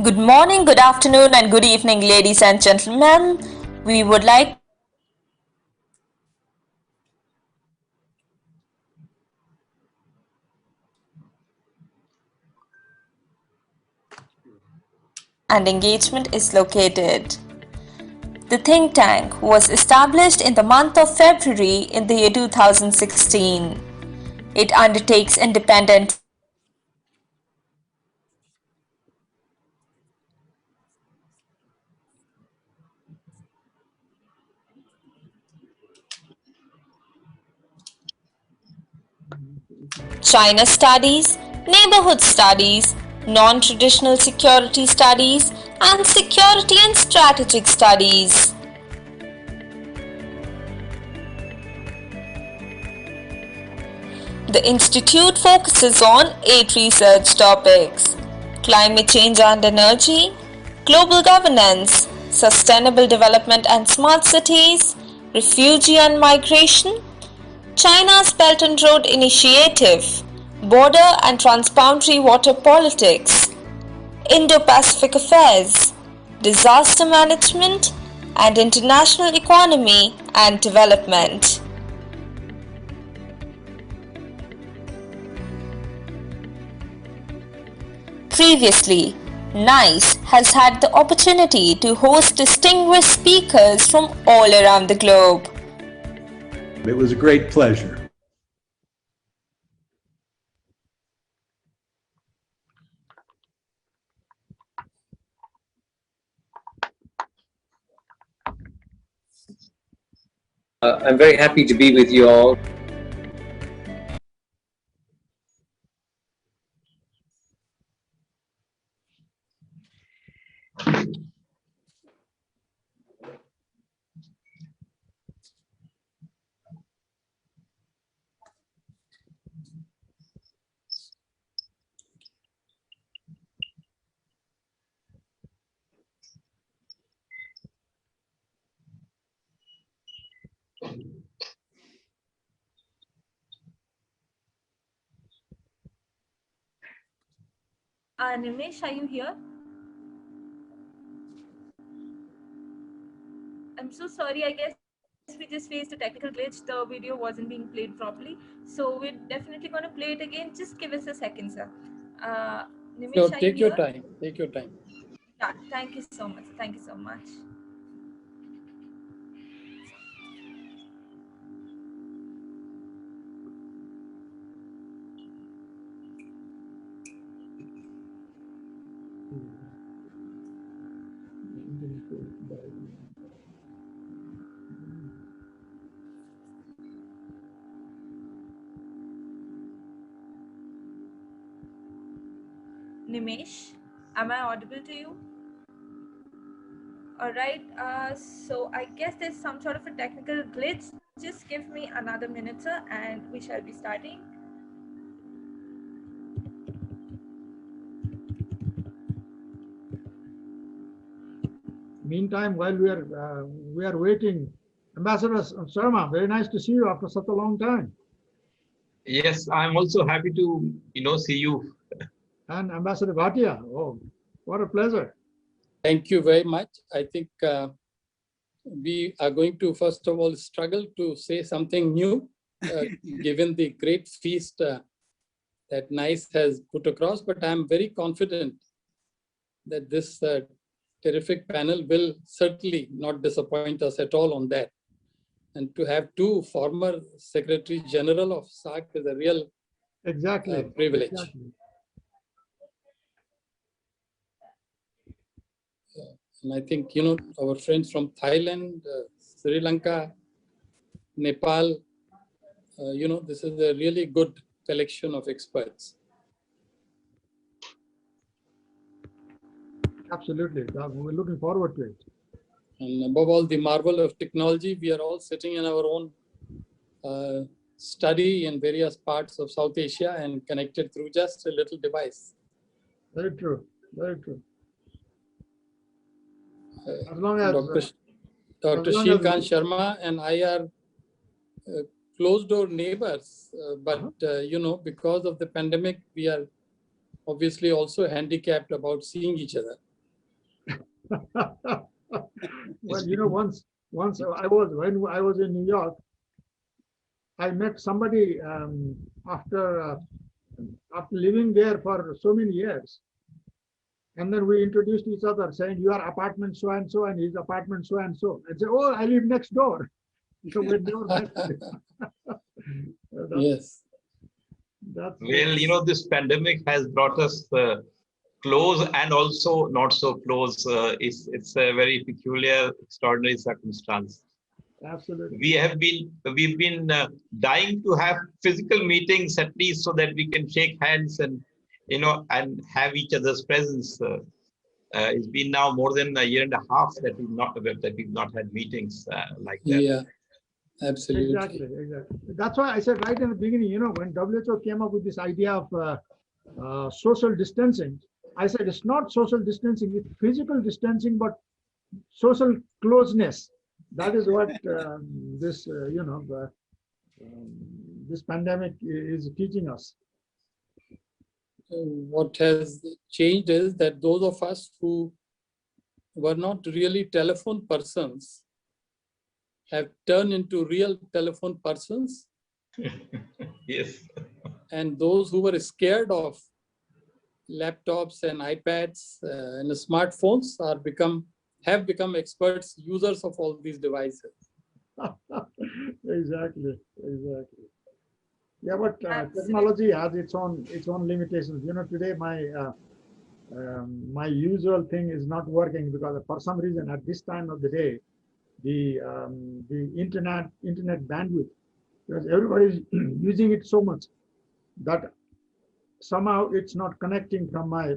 Good morning, good afternoon, and good evening, ladies and gentlemen. We would like and engagement is located. The think tank was established in the month of February in the year 2016. It undertakes independent China studies, neighborhood studies, non-traditional security studies, and security and strategic studies. The institute focuses on 8 research topics: climate change and energy, global governance, sustainable development and smart cities, refugee and migration, China's Belt and Road Initiative, border and transboundary water politics, Indo-Pacific affairs, disaster management, and international economy and development. Previously, NICE has had the opportunity to host distinguished speakers from all around the globe. It was a great pleasure. I'm very happy to be with you all. Nimesh, are you here? I'm so sorry, I guess we just faced a technical glitch. The video wasn't being played properly. So we're definitely going to play it again. Just give us a second, sir. Nimesh, No, are take you your here? time. Take your time. Yeah, thank you so much. Thank you so much. Nimesh, am I audible to you? All right, so I guess there's some sort of a technical glitch. Just give me another minute, sir, and we shall be starting. Meantime, while we are waiting, Ambassador Sharma, very nice to see you after such a long time. Yes, I'm also happy to, see you. And Ambassador Bhatia, oh, what a pleasure. Thank you very much. I think we are going to, first of all, struggle to say something new, given the great feast that NICE has put across. But I'm very confident that this terrific panel will certainly not disappoint us at all on that. And to have two former Secretary General of SAARC is a real privilege. Exactly. And I think, our friends from Thailand, Sri Lanka, Nepal, this is a really good collection of experts. Absolutely. We're looking forward to it. And above all, the marvel of technology, we are all sitting in our own study in various parts of South Asia and connected through just a little device. Very true. Very true. As long as Dr. Sheel Sharma and I are closed door neighbors, but because of the pandemic, we are obviously also handicapped about seeing each other. Well, you know, once when I was in New York, I met somebody after living there for so many years. And then we introduced each other saying, you are apartment so and so, and his apartment so and so. And say, oh, I live next door. So we never met. Yes. Well, you know, this pandemic has brought us close and also not so close. It's a very peculiar, extraordinary circumstance. Absolutely. We've been dying to have physical meetings at least so that we can shake hands and, you know, and have each other's presence. It's been now more than a year and a half that we've not had meetings like that. Yeah, absolutely. Exactly. That's why I said right in the beginning, you know, when WHO came up with this idea of social distancing, I said it's not social distancing, it's physical distancing, but social closeness. That is what this pandemic is teaching us. What has changed is that those of us who were not really telephone persons have turned into real telephone persons. Yes. And those who were scared of laptops and iPads and smartphones have become experts users of all these devices. Exactly. Yeah, but technology has its own limitations. You know, today my usual thing is not working because for some reason at this time of the day, the internet bandwidth, because everybody is using it so much that somehow it's not connecting from my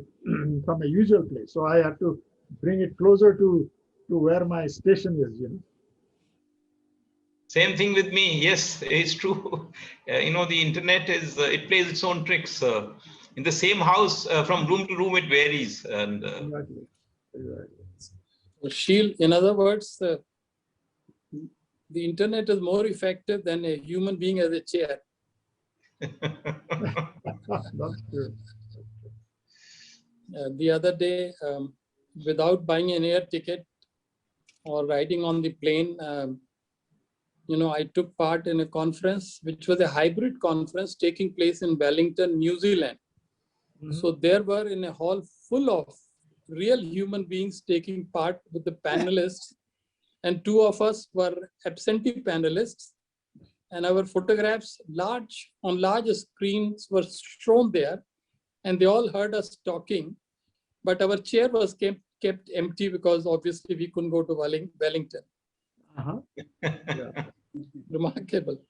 usual place. So I have to bring it closer to where my station is, you know. Same thing with me. Yes, it's true. You know, the internet it plays its own tricks. In the same house, from room to room, it varies. And Exactly. Sheel, in other words, the internet is more effective than a human being as a chair. That's true. The other day, without buying an air ticket or riding on the plane, you know, I took part in a conference, which was a hybrid conference taking place in Wellington, New Zealand. So there were in a hall full of real human beings taking part with the panelists, and two of us were absentee panelists, and our photographs on large screens were shown there, and they all heard us talking, but our chair was kept empty because obviously we couldn't go to Wellington. Yeah. Remarkable.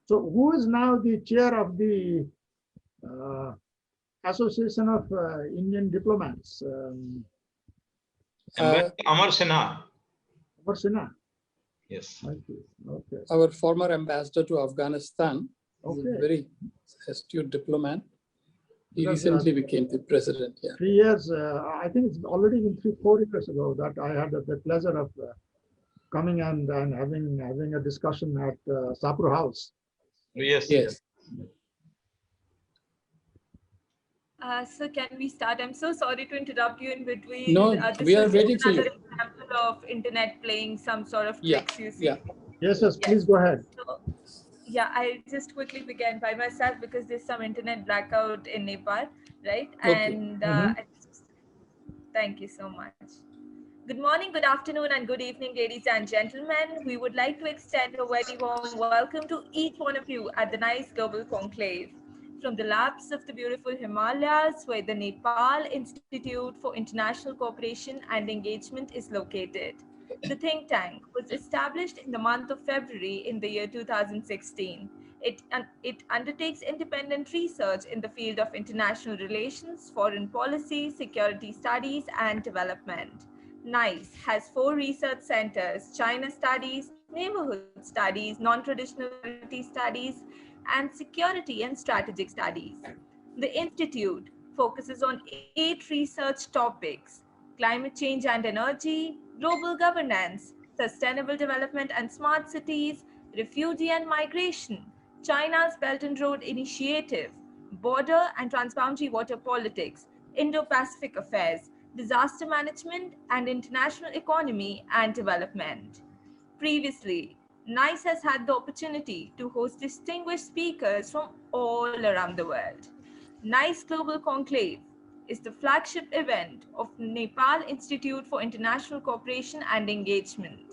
So who is now the chair of the Association of Indian Diplomats? Amar Sinha. Amar Sinha. Yes. Okay. Our former ambassador to Afghanistan, Okay. is a very astute diplomat. He Because, recently became the president. Yeah. 3 years, I think it's already been 4 years ago that I had the pleasure of coming and having a discussion at Sapro House. Yes. So can we start? I'm so sorry to interrupt you in between. No, we are waiting for another you. example of internet playing some sort of Yeah, tricks, you see. yeah. Yes, please go ahead. So, yeah, I'll just quickly begin by myself because there's some internet blackout in Nepal, right? Okay. And thank you so much. Good morning, good afternoon, and good evening, ladies and gentlemen. We would like to extend a very warm welcome to each one of you at the nice global conclave. From the labs of the beautiful Himalayas, where the Nepal Institute for International Cooperation and Engagement is located. The think tank was established in the month of February in the year 2016. It undertakes independent research in the field of international relations, foreign policy, security studies, and development. NICE has 4 research centers: China Studies, Neighborhood Studies, Non-Traditional Studies, and Security and Strategic Studies. The Institute focuses on 8 research topics: climate change and energy, global governance, sustainable development and smart cities, refugee and migration, China's Belt and Road Initiative, border and transboundary water politics, Indo-Pacific affairs, disaster management, and international economy and development. Previously, NICE has had the opportunity to host distinguished speakers from all around the world. NICE Global Conclave is the flagship event of Nepal Institute for International Cooperation and Engagement.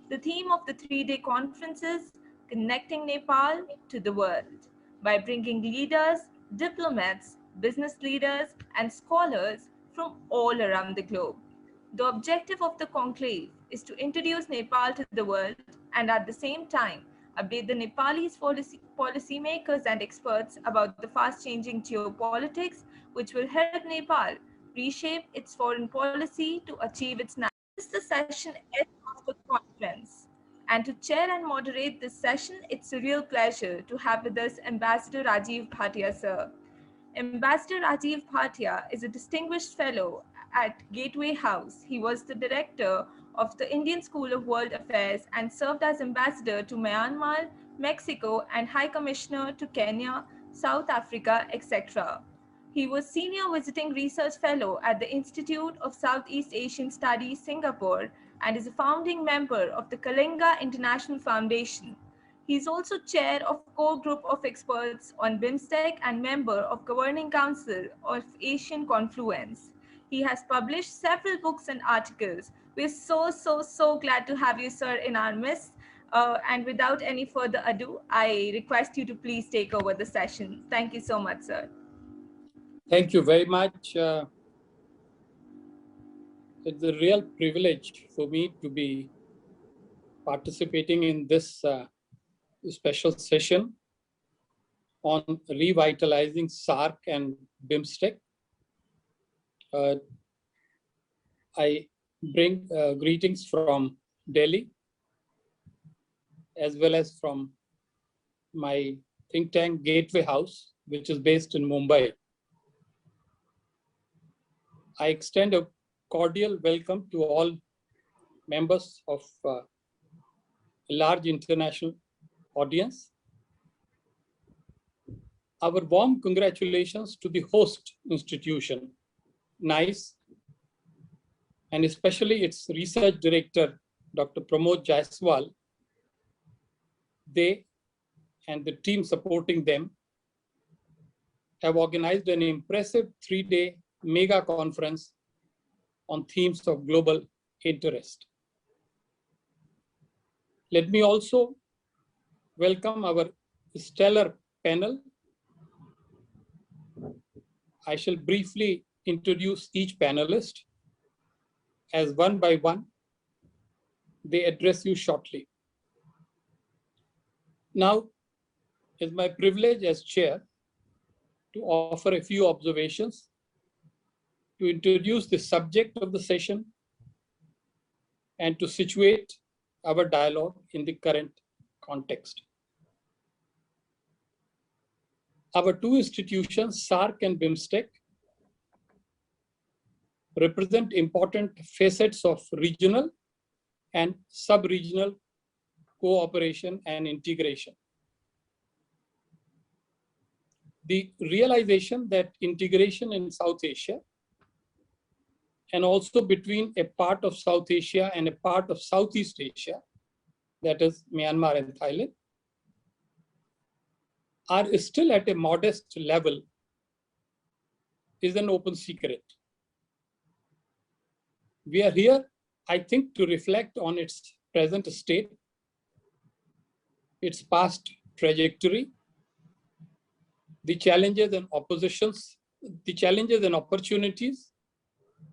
The theme of the three-day conference is Connecting Nepal to the World by bringing leaders, diplomats, business leaders, and scholars from all around the globe. The objective of the conclave is to introduce Nepal to the world and at the same time update the Nepalese policymakers and experts about the fast-changing geopolitics, which will help Nepal reshape its foreign policy to achieve its national. This is the session 8 of the conference. And to chair and moderate this session, it's a real pleasure to have with us Ambassador Rajiv Bhatia, sir. Ambassador Rajiv Bhatia is a distinguished fellow at Gateway House. He was the director of the Indian School of World Affairs and served as ambassador to Myanmar, Mexico, and High Commissioner to Kenya, South Africa, etc. He was Senior Visiting Research Fellow at the Institute of Southeast Asian Studies, Singapore, and is a founding member of the Kalinga International Foundation. He is also chair of core group of experts on BIMSTEC and member of Governing Council of Asian Confluence. He has published several books and articles. We're so glad to have you, sir, in our midst. And without any further ado, I request you to please take over the session. Thank you so much, sir. Thank you very much. It's a real privilege for me to be participating in this special session on revitalizing SAARC and BIMSTEC. I bring greetings from Delhi, as well as from my think tank Gateway House, which is based in Mumbai. I extend a cordial welcome to all members of a large international audience. Our warm congratulations to the host institution, NICE, and especially its research director, Dr. Pramod Jaiswal. They and the team supporting them have organized an impressive 3-day mega conference on themes of global interest. Let me also welcome our stellar panel. I shall briefly introduce each panelist as one by one they address you shortly. Now, it's my privilege as chair to offer a few observations to introduce the subject of the session and to situate our dialogue in the current context. Our two institutions, SAARC and BIMSTEC, represent important facets of regional and sub-regional cooperation and integration. The realization that integration in South Asia and also between a part of South Asia and a part of Southeast Asia, that is Myanmar and Thailand, are still at a modest level is an open secret. We are here, I think, to reflect on its present state, its past trajectory, the challenges and opportunities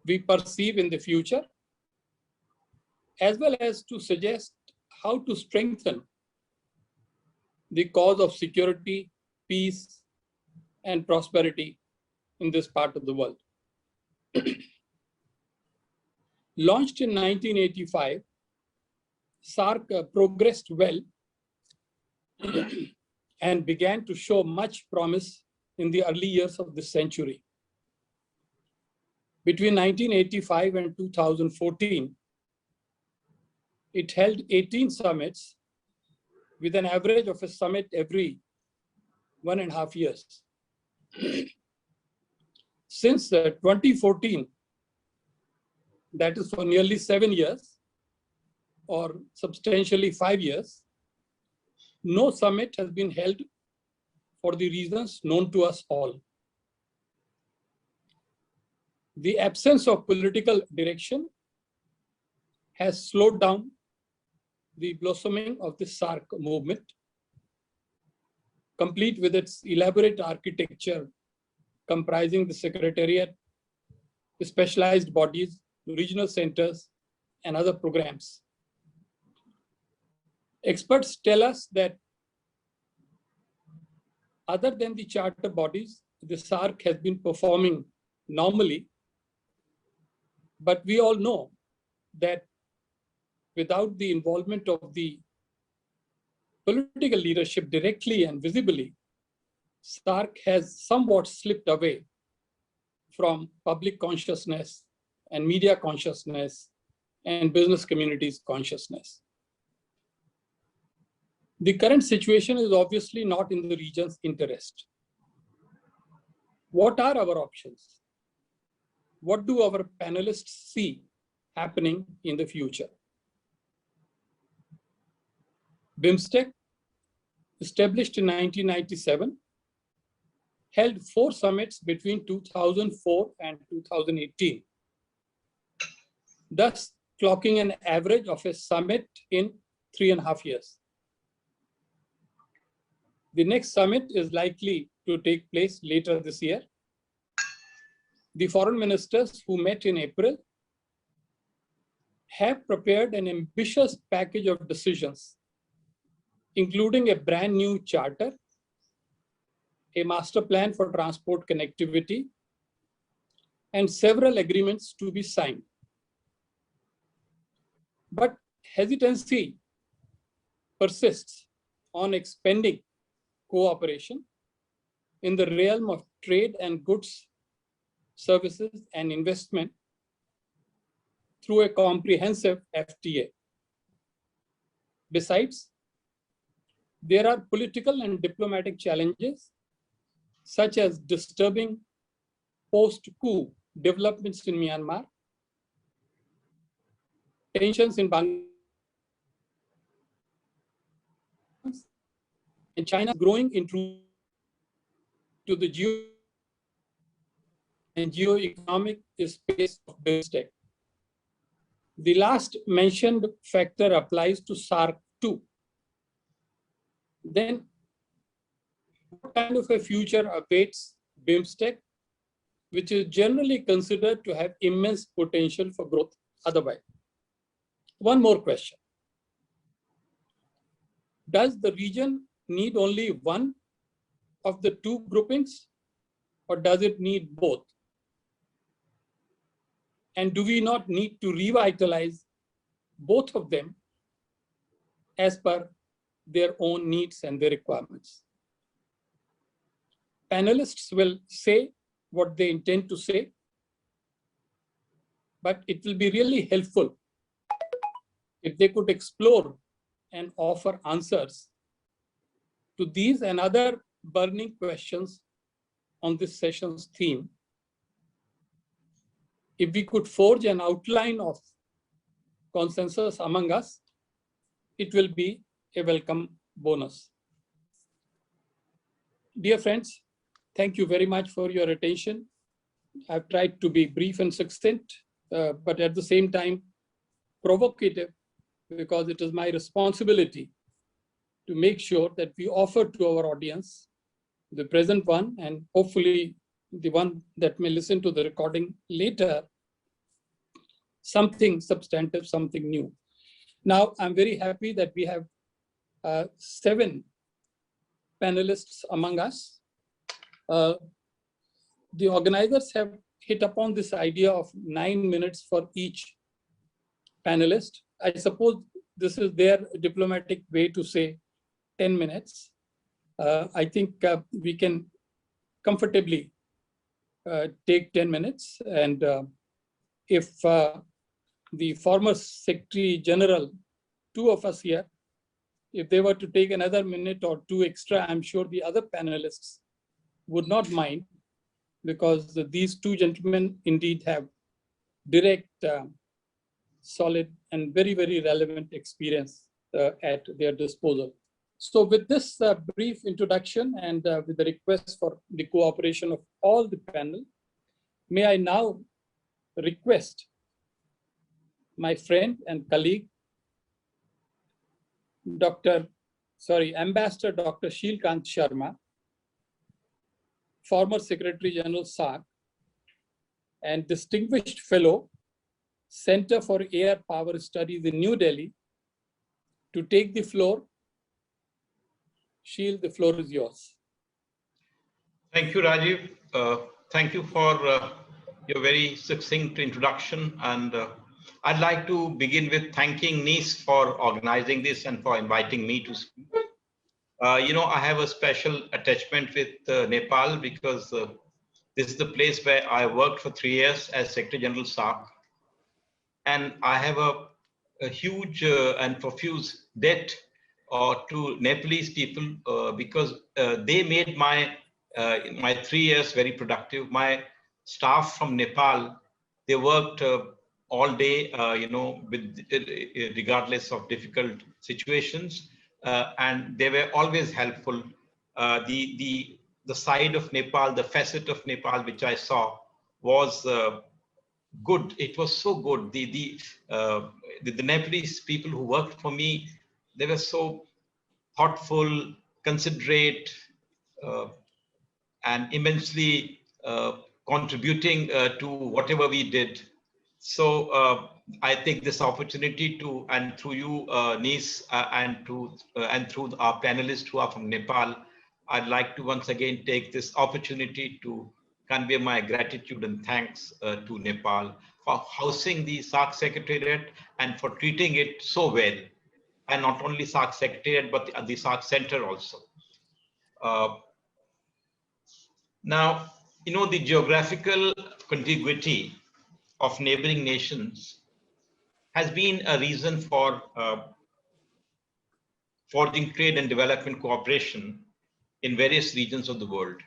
we perceive in the future, as well as to suggest how to strengthen the cause of security, peace, and prosperity in this part of the world. Launched in 1985, SAARC progressed well and began to show much promise in the early years of this century. Between 1985 and 2014, it held 18 summits with an average of a summit every 1.5 years. Since 2014, that is for nearly 7 years, or substantially 5 years, no summit has been held for the reasons known to us all. The absence of political direction has slowed down the blossoming of the SAARC movement, complete with its elaborate architecture comprising the secretariat, the specialized bodies, regional centers, and other programs. Experts tell us that other than the charter bodies, the SAARC has been performing normally, but we all know that without the involvement of the political leadership directly and visibly, SAARC has somewhat slipped away from public consciousness and media consciousness and business community's consciousness. The current situation is obviously not in the region's interest. What are our options? What do our panelists see happening in the future? BIMSTEC, established in 1997, held 4 summits between 2004 and 2018, thus clocking an average of a summit in 3.5 years. The next summit is likely to take place later this year. The foreign ministers who met in April have prepared an ambitious package of decisions, including a brand new charter, a master plan for transport connectivity, and several agreements to be signed. But hesitancy persists on expanding cooperation in the realm of trade and goods, services, and investment through a comprehensive FTA. Besides, there are political and diplomatic challenges, such as disturbing post-coup developments in Myanmar, tensions in Bangladesh, and China growing into the geo-economic space of BIMSTEC. The last mentioned factor applies to SAARC too. Then, what kind of a future awaits BIMSTEC, which is generally considered to have immense potential for growth otherwise? One more question. Does the region need only one of the 2 groupings, or does it need both? And do we not need to revitalize both of them as per their own needs and their requirements? Panelists will say what they intend to say, but it will be really helpful if they could explore and offer answers to these and other burning questions on this session's theme. If we could forge an outline of consensus among us, it will be a welcome bonus. Dear friends, thank you very much for your attention. I've tried to be brief and succinct, but at the same time provocative, because it is my responsibility to make sure that we offer to our audience, the present one, and hopefully the one that may listen to the recording later, something substantive, something new. Now, I'm very happy that we have 7 panelists among us. The organizers have hit upon this idea of 9 minutes for each panelist. I suppose this is their diplomatic way to say 10 minutes. I think we can comfortably take 10 minutes. And if the former Secretary General, 2 of us here, if they were to take another minute or 2 extra, I'm sure the other panelists would not mind, because these 2 gentlemen indeed have direct solid and very, very relevant experience at their disposal. So with this brief introduction and with the request for the cooperation of all the panel, may I now request my friend and colleague, Ambassador Dr. Sheel Sharma, former Secretary General SAARC and distinguished fellow, Center for Air Power Studies in New Delhi, to take the floor. Sheel, the floor is yours. Thank you, Rajiv. Thank you for your very succinct introduction. And I'd like to begin with thanking NIS for organizing this and for inviting me to speak. I have a special attachment with Nepal because this is the place where I worked for 3 years as Secretary General SAARC. And I have a huge and profuse debt to Nepalese people because they made my 3 years very productive. My staff from Nepal, they worked all day, regardless of difficult situations, and they were always helpful. The side of Nepal, the facet of Nepal which I saw was good. It was so good. The Nepalese people who worked for me, they were so thoughtful, considerate, and immensely contributing to whatever we did. So I take this opportunity to, and through you, NIS, and through our panelists who are from Nepal, I'd like to once again take this opportunity to convey my gratitude and thanks to Nepal for housing the SAARC Secretariat and for treating it so well. And not only SAARC Secretariat, but the SAARC Center also. Now, the geographical contiguity of neighboring nations has been a reason for forging trade and development cooperation in various regions of the world.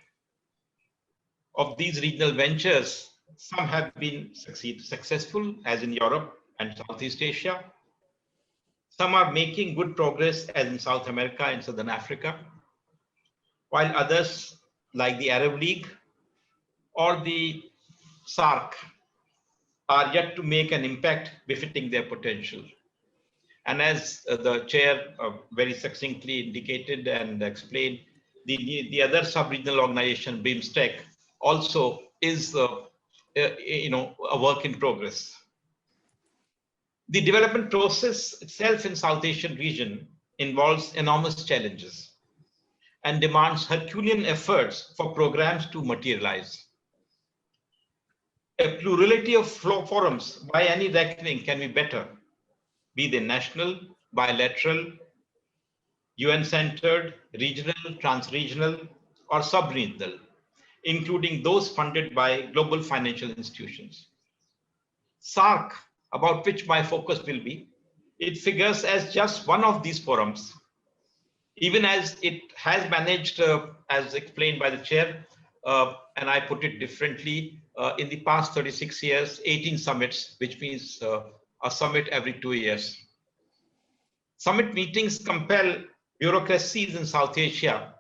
Of these regional ventures, some have been successful, as in Europe and Southeast Asia. Some are making good progress, as in South America and Southern Africa, while others, like the Arab League or the SAARC, are yet to make an impact befitting their potential. And as the chair very succinctly indicated and explained, the other sub-regional organization, BIMSTEC, also is a work in progress. The development process itself in South Asian region involves enormous challenges and demands Herculean efforts for programs to materialize. A plurality of forums by any reckoning can be better, be they national, bilateral, UN-centered, regional, trans-regional, or sub-regional, including those funded by global financial institutions. SAARC, about which my focus will be, it figures as just one of these forums, even as it has managed, as explained by the chair, and I put it differently, in the past 36 years, 18 summits, which means a summit every 2 years. Summit meetings compel bureaucracies in South Asia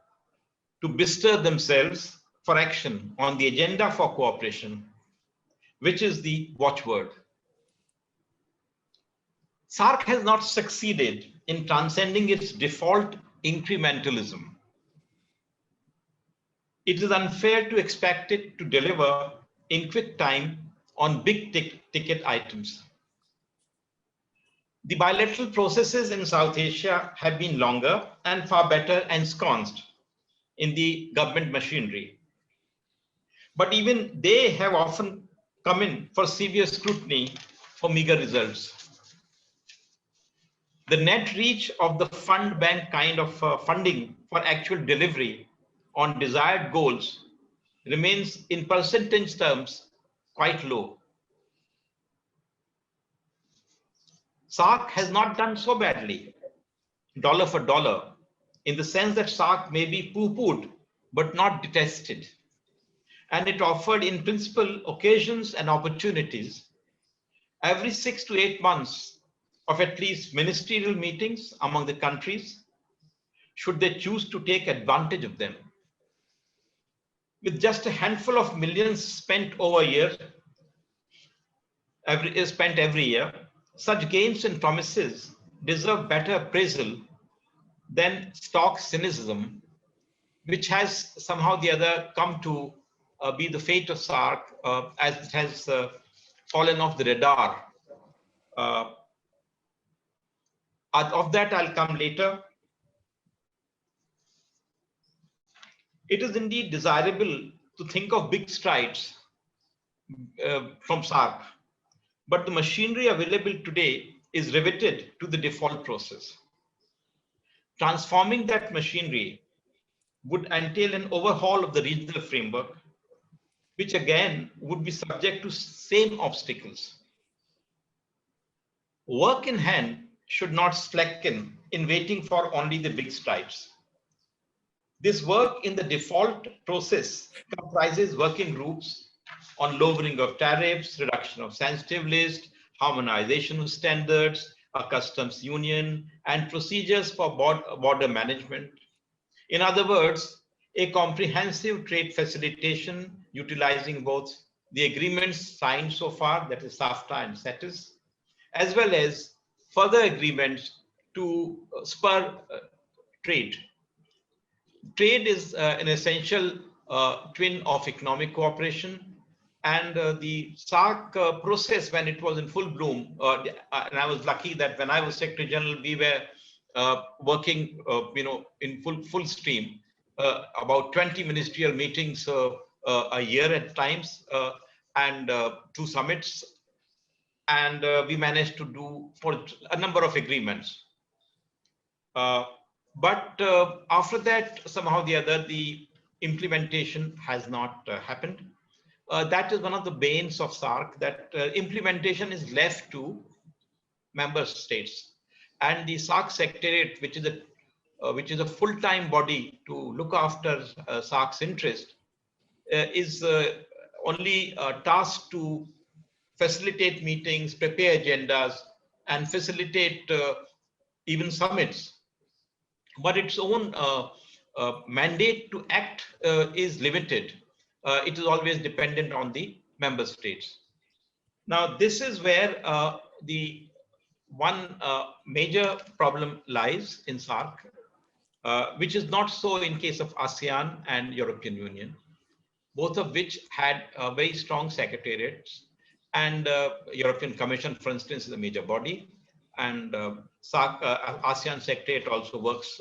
to bestir themselves for action on the agenda for cooperation, which is the watchword. SAARC has not succeeded in transcending its default incrementalism. It is unfair to expect it to deliver in quick time on big ticket items. The bilateral processes in South Asia have been longer and far better ensconced in the government machinery. But even they have often come in for severe scrutiny for meager results. The net reach of the fund bank kind of funding for actual delivery on desired goals remains in percentage terms quite low. SAARC has not done so badly, dollar for dollar, in the sense that SAARC may be poo-pooed, but not detested. And it offered in principle occasions and opportunities every 6 to 8 months of at least ministerial meetings among the countries, should they choose to take advantage of them. With just a handful of millions spent over a year, spent every year, such gains and promises deserve better appraisal than stock cynicism, which has somehow the other come to be the fate of SAARC as it has fallen off the radar. Of that, I'll come later. It is indeed desirable to think of big strides from SAARC, but the machinery available today is riveted to the default process. Transforming that machinery would entail an overhaul of the regional framework, which again would be subject to same obstacles. Work in hand should not slacken in waiting for only the big strides. This work in the default process comprises working groups on lowering of tariffs, reduction of sensitive list, harmonization of standards, a customs union, and procedures for border management. In other words, a comprehensive trade facilitation utilizing both the agreements signed so far, that is SAFTA and CETIS, as well as further agreements to spur trade. Trade is an essential twin of economic cooperation, and the SAARC process, when it was in full bloom, and I was lucky that when I was Secretary General, we were working, in full stream, about 20 ministerial meetings a year at times, and 2 summits, and we managed to do for a number of agreements. But after that, somehow or the other, the implementation has not happened. That is one of the banes of SAARC, that implementation is left to member states. And the SAARC Secretariat, which is a full-time body to look after SAARC's interest, is only tasked to facilitate meetings, prepare agendas, and facilitate even summits. But its own mandate to act is limited. It is always dependent on the member states. Now, this is where the one major problem lies in SAARC, which is not so in case of ASEAN and European Union, both of which had very strong secretariats, and European Commission, for instance, is a major body, and SAARC, ASEAN Secretariat also works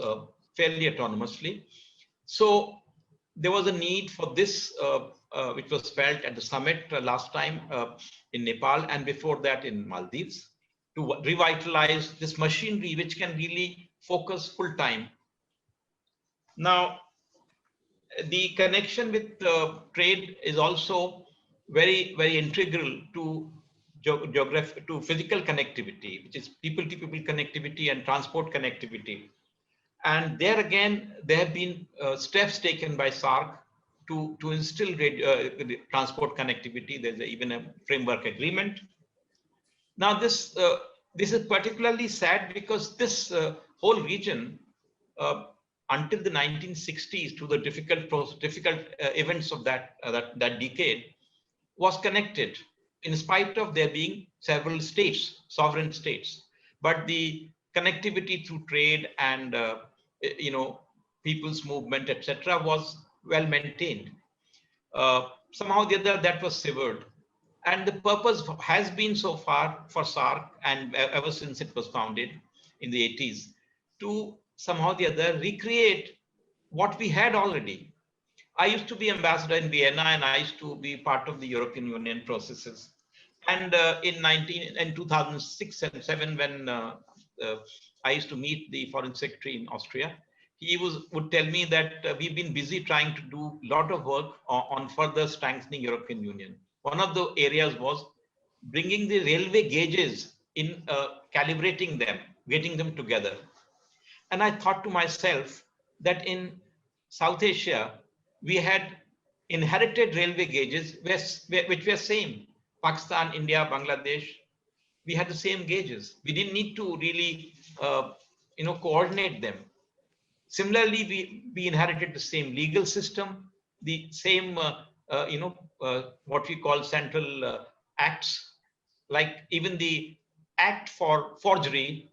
fairly autonomously. So there was a need for this, which was felt at the summit last time in Nepal, and before that in Maldives, to revitalize this machinery which can really focus full time. Now, the connection with trade is also very, very integral to to physical connectivity, which is people-to-people connectivity and transport connectivity. And there again, there have been steps taken by SAARC to instill transport connectivity. There's even a framework agreement. Now, this is particularly sad because this whole region, until the 1960s, to the difficult events of that decade, was connected, in spite of there being several states, sovereign states. But the connectivity through trade and people's movement, etc., was well maintained. Somehow the other, that was severed. And the purpose has been so far for SAARC, and ever since it was founded in the 80s, to somehow the other recreate what we had already. I used to be ambassador in Vienna, and I used to be part of the European Union processes. And in 2006 and 7, when I used to meet the foreign secretary in Austria, he would tell me that we've been busy trying to do a lot of work on further strengthening European Union. One of the areas was bringing the railway gauges in, calibrating them, getting them together. And I thought to myself that in South Asia, we had inherited railway gauges which were same. Pakistan, India, Bangladesh, we had the same gauges. We didn't need to really, coordinate them. Similarly, we inherited the same legal system, the same, what we call central acts, like even the act for forgery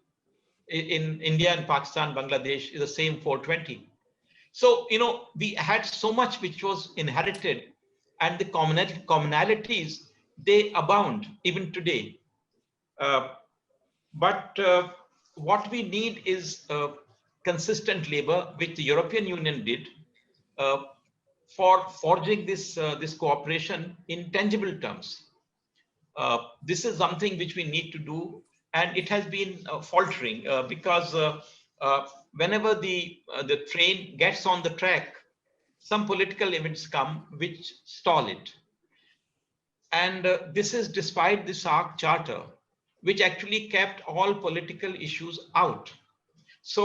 in India and Pakistan, Bangladesh is the same 420. So, we had so much which was inherited, and the commonalities, they abound even today. But what we need is consistent labor, which the European Union did for forging this cooperation in tangible terms. This is something which we need to do, and it has been faltering because whenever the train gets on the track, some political events come which stall it. And this is despite the SAARC charter, which actually kept all political issues out. So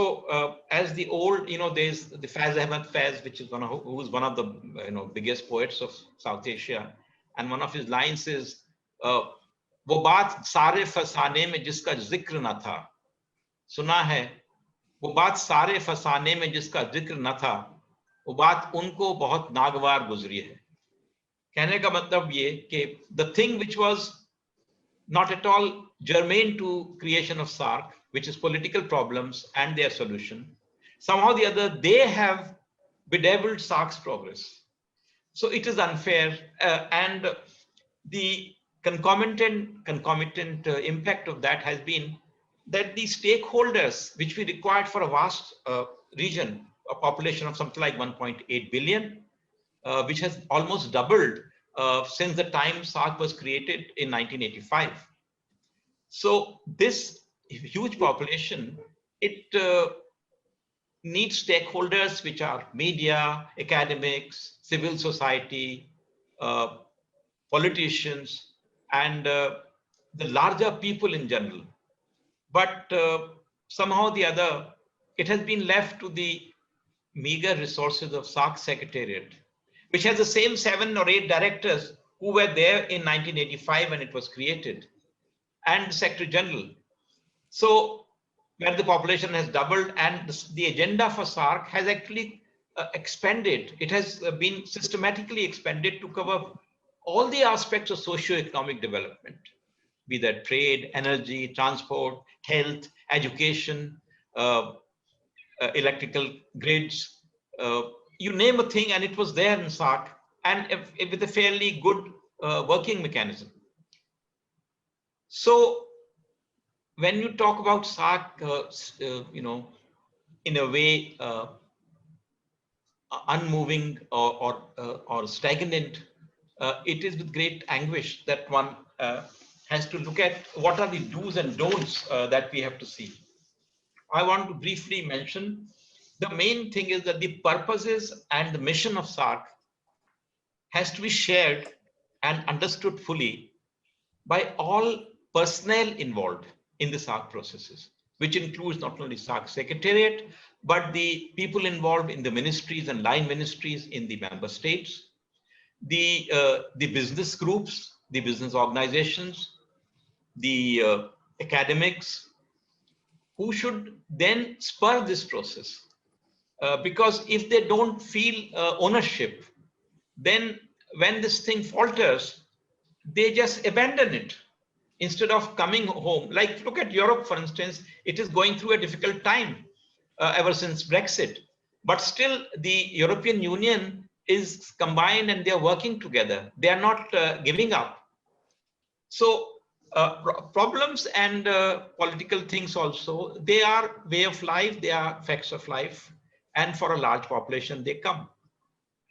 as the old, there's the Faiz Ahmed Faiz, which is who is one of the biggest poets of South Asia, and one of his lines is वो बात सारे फसाने में जिसका जिक्र न था, सुना है वो बात सारे फसाने में जिसका जिक्र न था, वो बात उनको बहुत नागवार गुजरी है. कहने का मतलब ये कि the thing which was not at all germane to creation of SAARC, which is political problems and their solution, somehow or the other they have bedeviled SAARC's progress. So it is unfair, and the concomitant impact of that has been that the stakeholders which we required for a vast region, a population of something like 1.8 billion, which has almost doubled since the time SAARC was created in 1985. So this huge population, it needs stakeholders which are media, academics, civil society, politicians, and the larger people in general. But somehow or the other, it has been left to the meager resources of SAARC Secretariat, which has the same 7 or 8 directors who were there in 1985 when it was created, and the Secretary General. So where the population has doubled, and the agenda for SAARC has actually expanded. It has been systematically expanded to cover all the aspects of socio-economic development, be that trade, energy, transport, health, education, electrical grids, you name a thing, and it was there in SAARC, and with a fairly good working mechanism. So when you talk about SAARC, in a way unmoving or stagnant, it is with great anguish that one has to look at what are the do's and don'ts that we have to see. I want to briefly mention the main thing is that the purposes and the mission of SAARC has to be shared and understood fully by all personnel involved in the SAARC processes, which includes not only SAARC Secretariat, but the people involved in the ministries and line ministries in the member states, the business groups, the business organizations, the academics, who should then spur this process. Because if they don't feel ownership, then when this thing falters, they just abandon it instead of coming home. Like, look at Europe, for instance, it is going through a difficult time ever since Brexit, but still the European Union is combined and they are working together. They are not giving up. So problems and political things also, they are way of life, they are facts of life, and for a large population they come.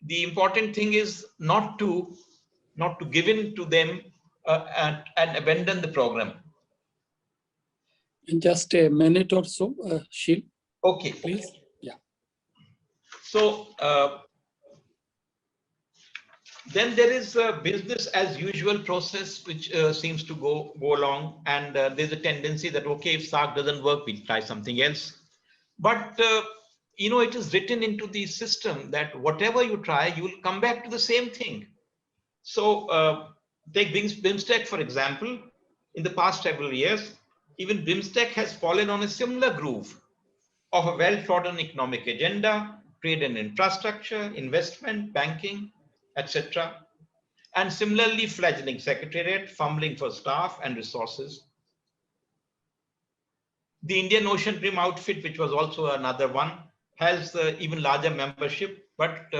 The important thing is not to give in to them and abandon the program. In just a minute or so, Sheel. Okay, please. Yeah. So then there is a business as usual process which seems to go along, and there's a tendency that okay, if SAARC doesn't work, we'll try something else. But it is written into the system that whatever you try, you will come back to the same thing. So take BIMSTEC, for example. in the past several years, even BIMSTEC has fallen on a similar groove of a well-trodden economic agenda, trade and infrastructure, investment, banking, etc. And similarly fledgling secretariat, fumbling for staff and resources. The Indian Ocean Rim outfit, which was also another one, has even larger membership, but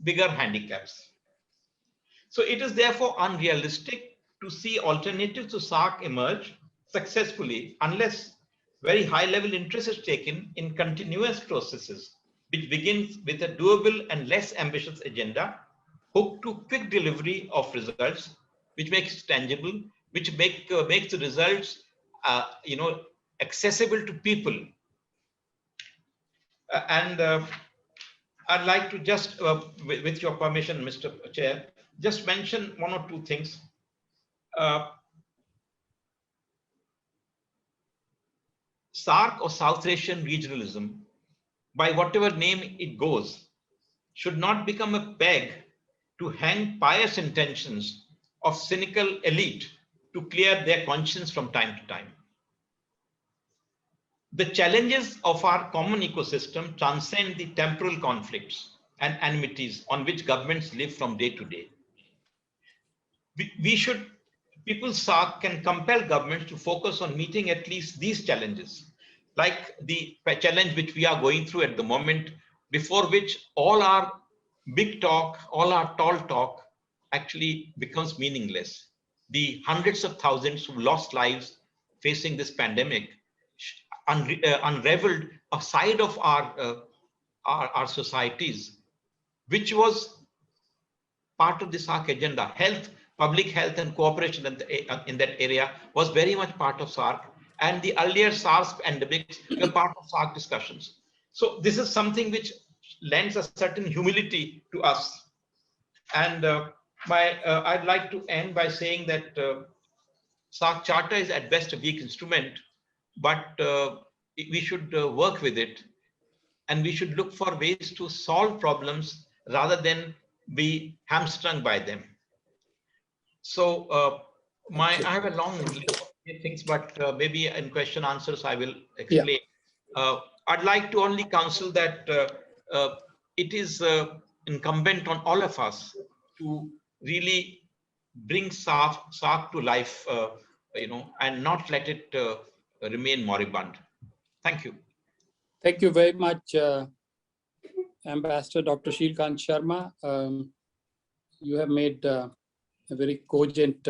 bigger handicaps. So it is therefore unrealistic to see alternatives to SAARC emerge successfully unless very high level interest is taken in continuous processes, which begins with a doable and less ambitious agenda, hooked to quick delivery of results, which makes it tangible, which makes the results accessible to people. I'd like to just, with your permission, Mr. Chair, just mention one or two things. SAARC or South Asian regionalism, by whatever name it goes, should not become a peg to hang pious intentions of cynical elite to clear their conscience from time to time. The challenges of our common ecosystem transcend the temporal conflicts and enmities on which governments live from day to day. People's SAARC can compel governments to focus on meeting at least these challenges, like the challenge which we are going through at the moment, before which all our big talk, all our tall talk actually becomes meaningless. The hundreds of thousands who lost lives facing this pandemic unraveled a side of our societies, which was part of the SAARC agenda. Health, public health and cooperation in that area was very much part of SAARC, and the earlier SARS pandemics were part of SAARC discussions. So this is something which lends a certain humility to us. And I'd like to end by saying that SAARC Charter is at best a weak instrument, but we should work with it, and we should look for ways to solve problems rather than be hamstrung by them. So I have a long list of things, but maybe in question answers I will explain. Yeah. I'd like to only counsel that it is incumbent on all of us to really bring SAARC to life, and not let it remain moribund. Thank you. Thank you very much, Ambassador Dr. Sheel Sharma. You have made a very cogent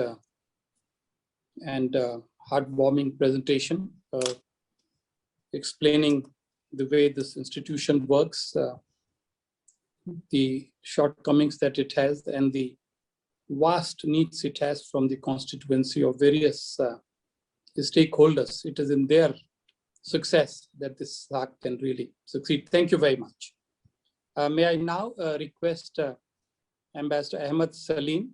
and heartwarming presentation, explaining the way this institution works, the shortcomings that it has, and the vast needs it has from the constituency of various stakeholders. It is in their success that this SAARC can really succeed. Thank you very much. May I now request Ambassador Ahmed Saleem,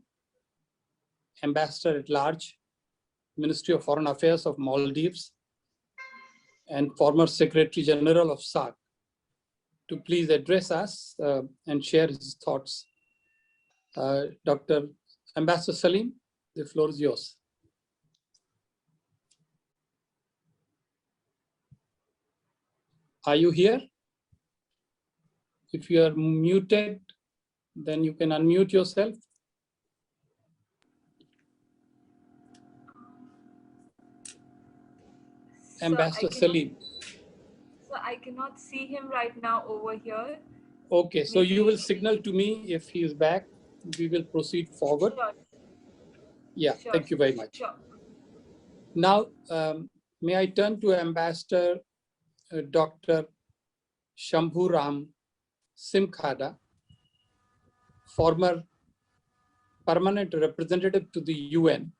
Ambassador at Large, Ministry of Foreign Affairs of Maldives, and former Secretary General of SAARC, to please address us and share his thoughts. Dr. Ambassador Saleem, the floor is yours. Are you here? If you are muted, then you can unmute yourself. Ambassador Saleem. So I cannot see him right now over here. Okay, so you will signal to me if he is back. We will proceed forward. Sure. Yeah, Sure. thank you very much. Sure. Now, may I turn to Ambassador Dr. Shambhu Ram Simkhada, former permanent representative to the UN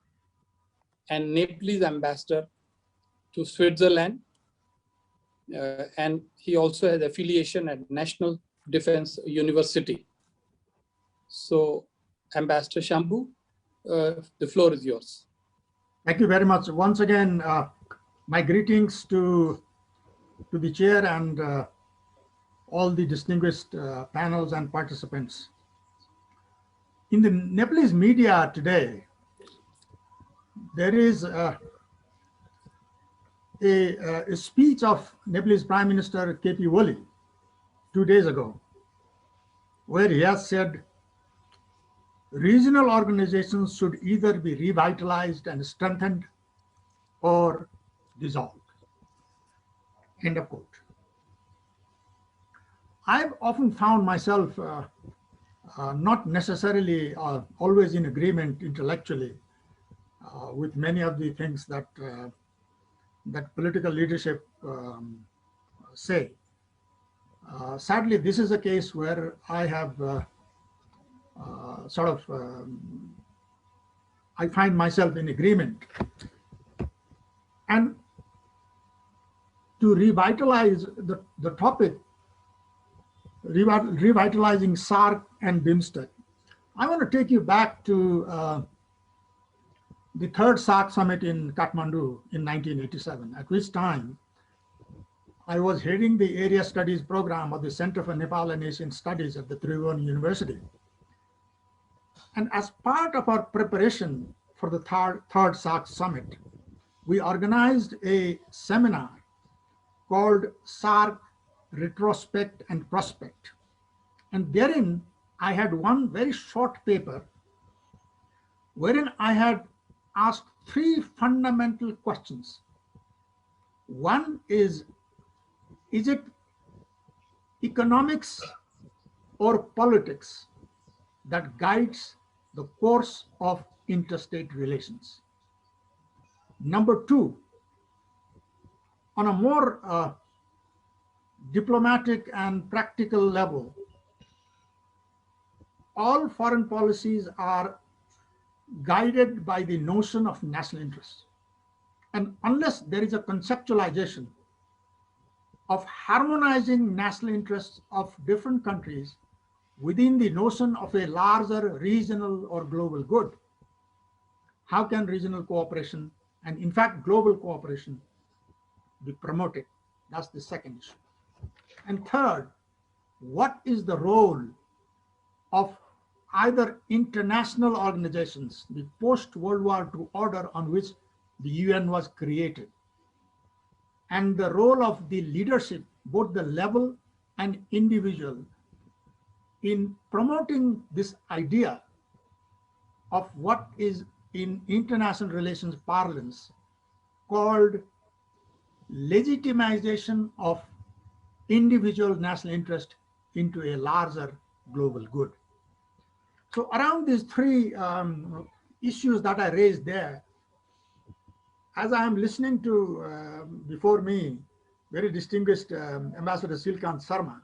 and Nepalese ambassador to Switzerland, and he also has affiliation at National Defense University. So, Ambassador Shambhu, the floor is yours. Thank you very much. Once again, my greetings to the chair and all the distinguished panels and participants. In the Nepalese media today, there is a speech of Nepalese Prime Minister K.P. Oli 2 days ago, where he has said, regional organizations should either be revitalized and strengthened or dissolved. End of quote. I've often found myself not necessarily always in agreement intellectually with many of the things that that political leadership say. Sadly, this is a case where I have I find myself in agreement. And to revitalize the topic, revitalizing SAARC and BIMSTEC, I want to take you back to the third SAARC summit in Kathmandu in 1987, at which time I was heading the area studies program of the Center for Nepal and Asian Studies at the ChulalongkornUniversity. And as part of our preparation for the third SAARC summit, we organized a seminar called SAARC Retrospect and Prospect. And therein, I had one very short paper wherein I had asked 3 fundamental questions. One is it economics or politics that guides the course of interstate relations? Number 2, on a more diplomatic and practical level, all foreign policies are guided by the notion of national interest. And unless there is a conceptualization of harmonizing national interests of different countries within the notion of a larger regional or global good, how can regional cooperation and in fact global cooperation be promoted? That's the second issue. And third, what is the role of either international organizations, the post-World War II order on which the UN was created, and the role of the leadership, both the level and individual, in promoting this idea of what is in international relations parlance called legitimization of individual national interest into a larger global good. So around these 3 issues that I raised there, as I am listening to before me, very distinguished Ambassador Sharma,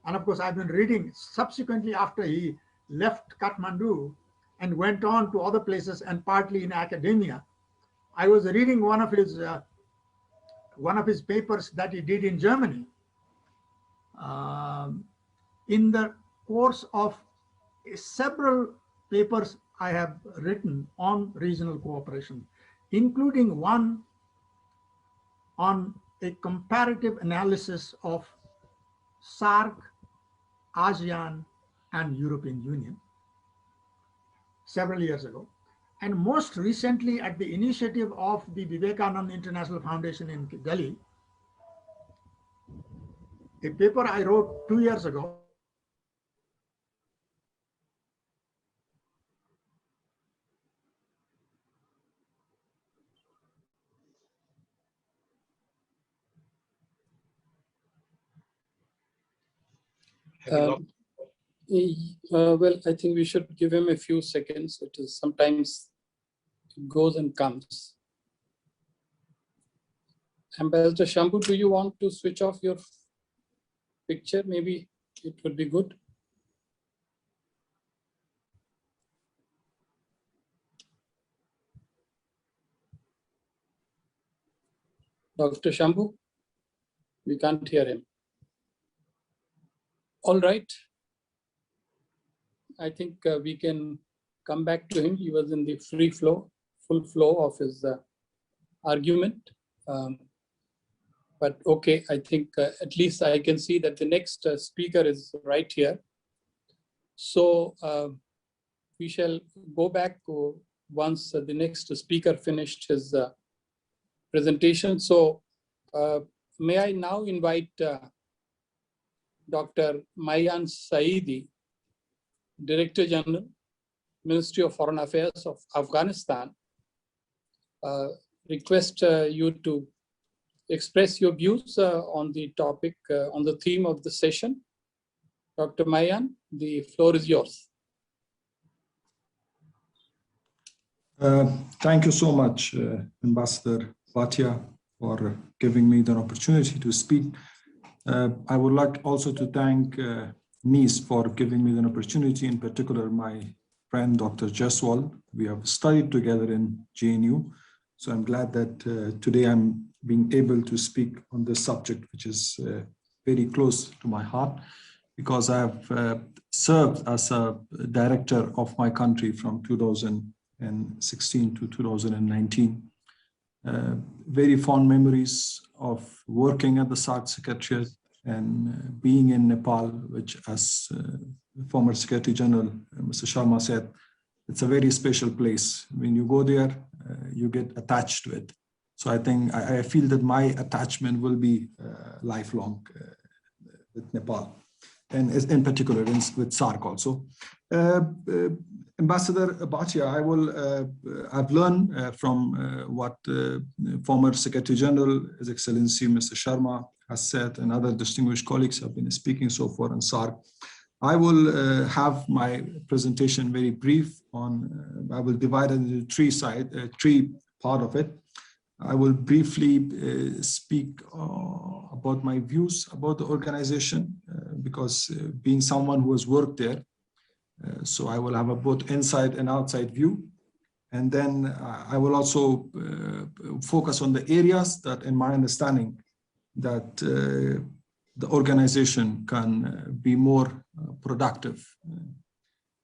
and of course I've been reading subsequently after he left Kathmandu and went on to other places and partly in academia. I was reading one of his papers that he did in Germany. In the course of several papers I have written on regional cooperation, including one on a comparative analysis of SAARC, ASEAN, and European Union several years ago. And most recently, at the initiative of the Vivekananda International Foundation in Delhi, a paper I wrote 2 years ago. Well, I think we should give him a few seconds. It is sometimes it goes and comes. Ambassador Shambhu, do you want to switch off your picture? Maybe it would be good. Dr. Shambhu, we can't hear him. All right. I think we can come back to him. He was in the full flow of his argument. But okay, I think at least I can see that the next speaker is right here. So we shall go back to once the next speaker finished his presentation. So may I now invite Dr. Maihan Saeedi, Director General, Ministry of Foreign Affairs of Afghanistan, request you to express your views on the topic, on the theme of the session. Dr. Maihan, the floor is yours. Thank you so much, Ambassador Bhatia, for giving me the opportunity to speak. I would like also to thank NIS for giving me the opportunity, in particular my friend Dr. Jaswal. We have studied together in JNU, so I'm glad that today I'm being able to speak on this subject, which is very close to my heart, because I've served as a director of my country from 2016 to 2019. Very fond memories of working at the SAARC Secretariat and being in Nepal, which, as former Secretary General Mr. Sharma said, it's a very special place. When you go there, you get attached to it. So I think I feel that my attachment will be lifelong with Nepal, and in particular with SAARC also. Ambassador Bhatia, I've learned from what former Secretary General, His Excellency Mr. Sharma has said, and other distinguished colleagues have been speaking so far on SAARC. I will have my presentation very brief on, I will divide it into three part of it. I will briefly speak about my views about the organization, because being someone who has worked there, so I will have a both inside and outside view. And then I will also focus on the areas that, in my understanding, that the organization can be more productive.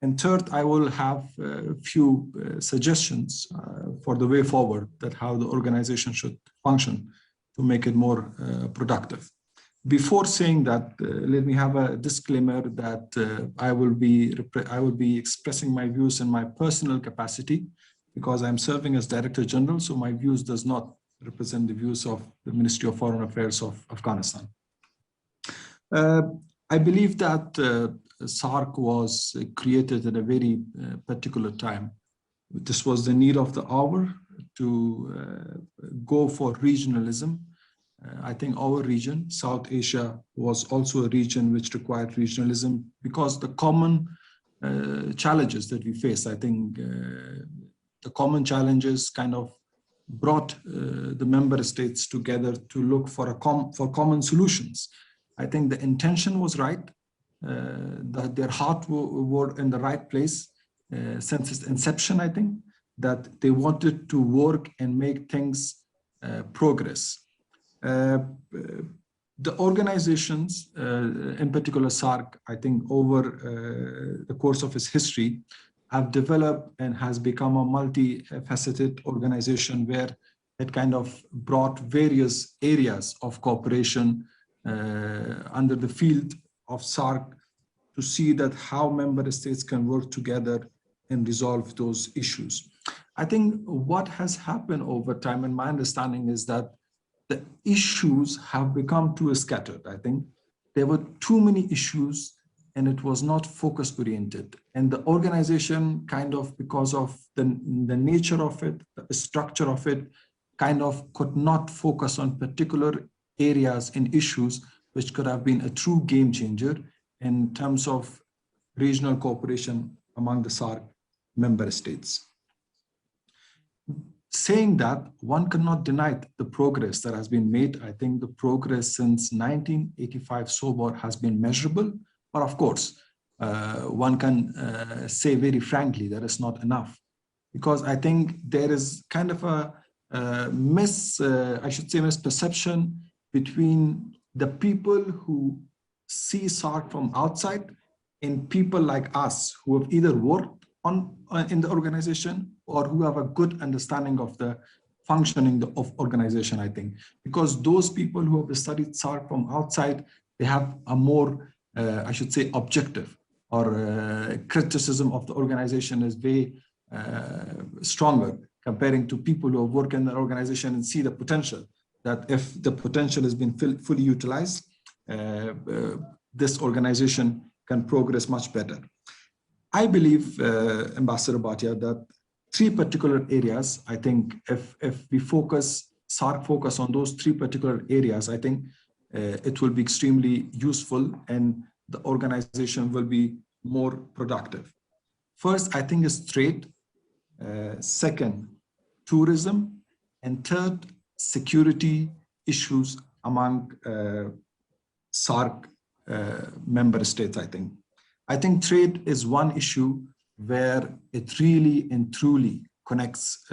And third, I will have a few suggestions for the way forward, that how the organization should function to make it more productive. Before saying that, let me have a disclaimer that I will be expressing my views in my personal capacity, because I'm serving as Director General, so my views does not represent the views of the Ministry of Foreign Affairs of Afghanistan. I believe that SAARC was created at a very particular time. This was the need of the hour to go for regionalism. I think our region, South Asia, was also a region which required regionalism, because the common challenges that we face, I think the common challenges kind of brought the member states together to look for common solutions. I think the intention was right, that their heart were in the right place since its inception. I think that they wanted to work and make things progress. The organizations, in particular SAARC, I think over the course of its history, have developed and has become a multifaceted organization, where it kind of brought various areas of cooperation under the field of SAARC to see that how member states can work together and resolve those issues. I think what has happened over time, and my understanding is that the issues have become too scattered. I think there were too many issues and it was not focus oriented. And the organization kind of, because of the nature of it, the structure of it, kind of could not focus on particular areas and issues which could have been a true game changer in terms of regional cooperation among the SAARC member states. Saying that, one cannot deny the progress that has been made. I think the progress since 1985 so far has been measurable, but of course, one can say very frankly that it's not enough, because I think there is kind of a misperception between the people who see SAARC from outside and people like us who have either worked in the organization or who have a good understanding of the functioning of organization, I think. Because those people who have studied SAARC from outside, they have a more, objective or criticism of the organization is way stronger comparing to people who work in the organization and see the potential, that if the potential has been fully utilized, this organization can progress much better. I believe, Ambassador Bhatia, that three particular areas, I think if we SAARC focus on those three particular areas, I think it will be extremely useful and the organization will be more productive. First, I think is trade. Second, tourism. And third, security issues among SAARC member states, I think. I think trade is one issue where it really and truly connects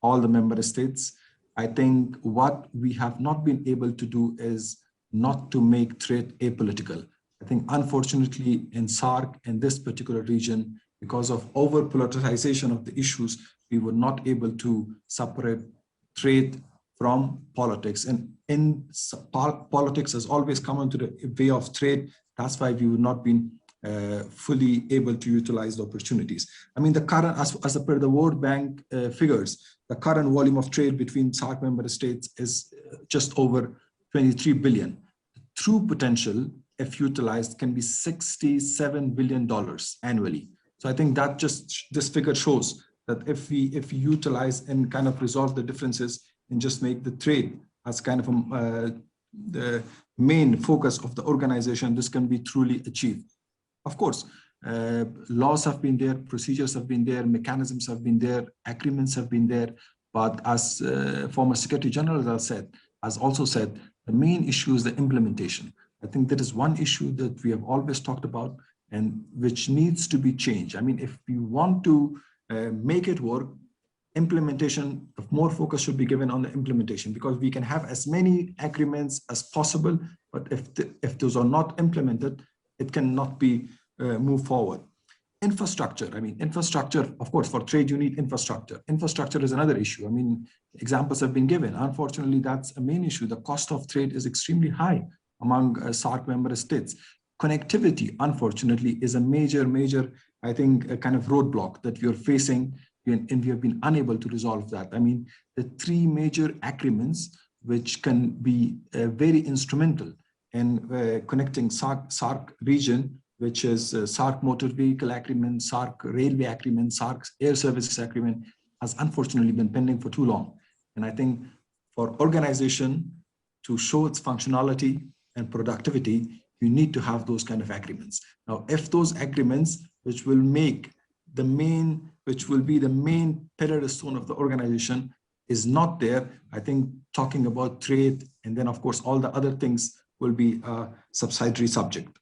all the member states. I think what we have not been able to do is not to make trade apolitical. I think unfortunately in SAARC, in this particular region, because of over-politicization of the issues, we were not able to separate trade from politics. And in politics has always come into the way of trade. That's why we would not been fully able to utilize the opportunities. I mean, the current, as per the World Bank figures, the current volume of trade between SAARC member states is just over $23 billion. True potential, if utilized, can be $67 billion annually. So I think that this figure shows that if we utilize and kind of resolve the differences and just make the trade as kind of the main focus of the organization, this can be truly achieved. Of course, laws have been there, procedures have been there, mechanisms have been there, agreements have been there. But as former Secretary General has also said, the main issue is the implementation. I think that is one issue that we have always talked about and which needs to be changed. I mean, if we want to make it work, implementation, more focus should be given on the implementation, because we can have as many agreements as possible, but if those are not implemented, it cannot be moved forward. Infrastructure, I mean, infrastructure, of course, for trade, you need infrastructure. Infrastructure is another issue. I mean, examples have been given. Unfortunately, that's a main issue. The cost of trade is extremely high among SAARC member states. Connectivity, unfortunately, is a major, I think, a kind of roadblock that we are facing, and we have been unable to resolve that. I mean, the three major agreements, which can be very instrumental in connecting SAARC region, which is SAARC Motor Vehicle Agreement, SAARC Railway Agreement, SAARC Air Services Agreement, has unfortunately been pending for too long. And I think for organization to show its functionality and productivity, you need to have those kind of agreements. Now, if those agreements, which will be the main pillar stone of the organization, is not there, I think talking about trade and then of course all the other things will be a subsidiary subject.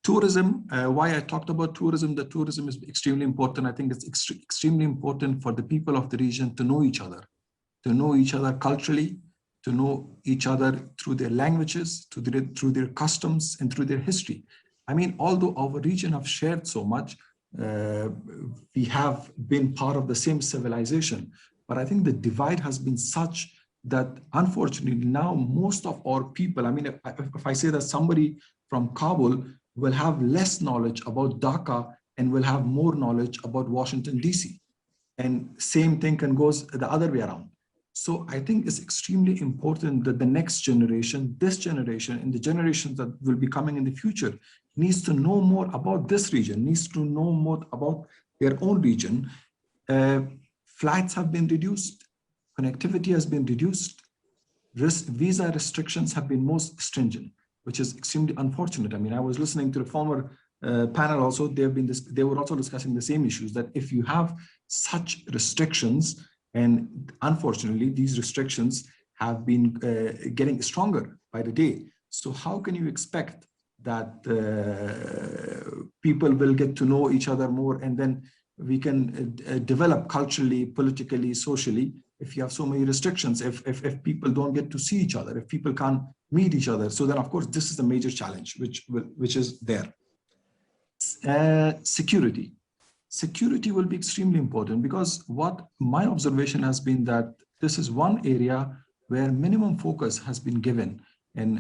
Tourism, why I talked about tourism, the tourism is extremely important. I think it's extremely important for the people of the region to know each other culturally, to know each other through their languages, through their customs and through their history. I mean, although our region have shared so much, we have been part of the same civilization, but I think the divide has been such that unfortunately now most of our people, I mean, if I say that somebody from Kabul will have less knowledge about Dhaka and will have more knowledge about Washington, DC. And same thing goes the other way around. So I think it's extremely important that the next generation, this generation, and the generations that will be coming in the future needs to know more about this region, needs to know more about their own region. Flights have been reduced, connectivity has been reduced, visa restrictions have been most stringent, which is extremely unfortunate. I mean, I was listening to the former panel also, they were also discussing the same issues, that if you have such restrictions, and unfortunately, these restrictions have been getting stronger by the day. So how can you expect that people will get to know each other more, and then we can develop culturally, politically, socially, if you have so many restrictions, if people don't get to see each other, if people can't meet each other? So then, of course, this is the major challenge which is there. Security. Security will be extremely important, because what my observation has been that this is one area where minimum focus has been given in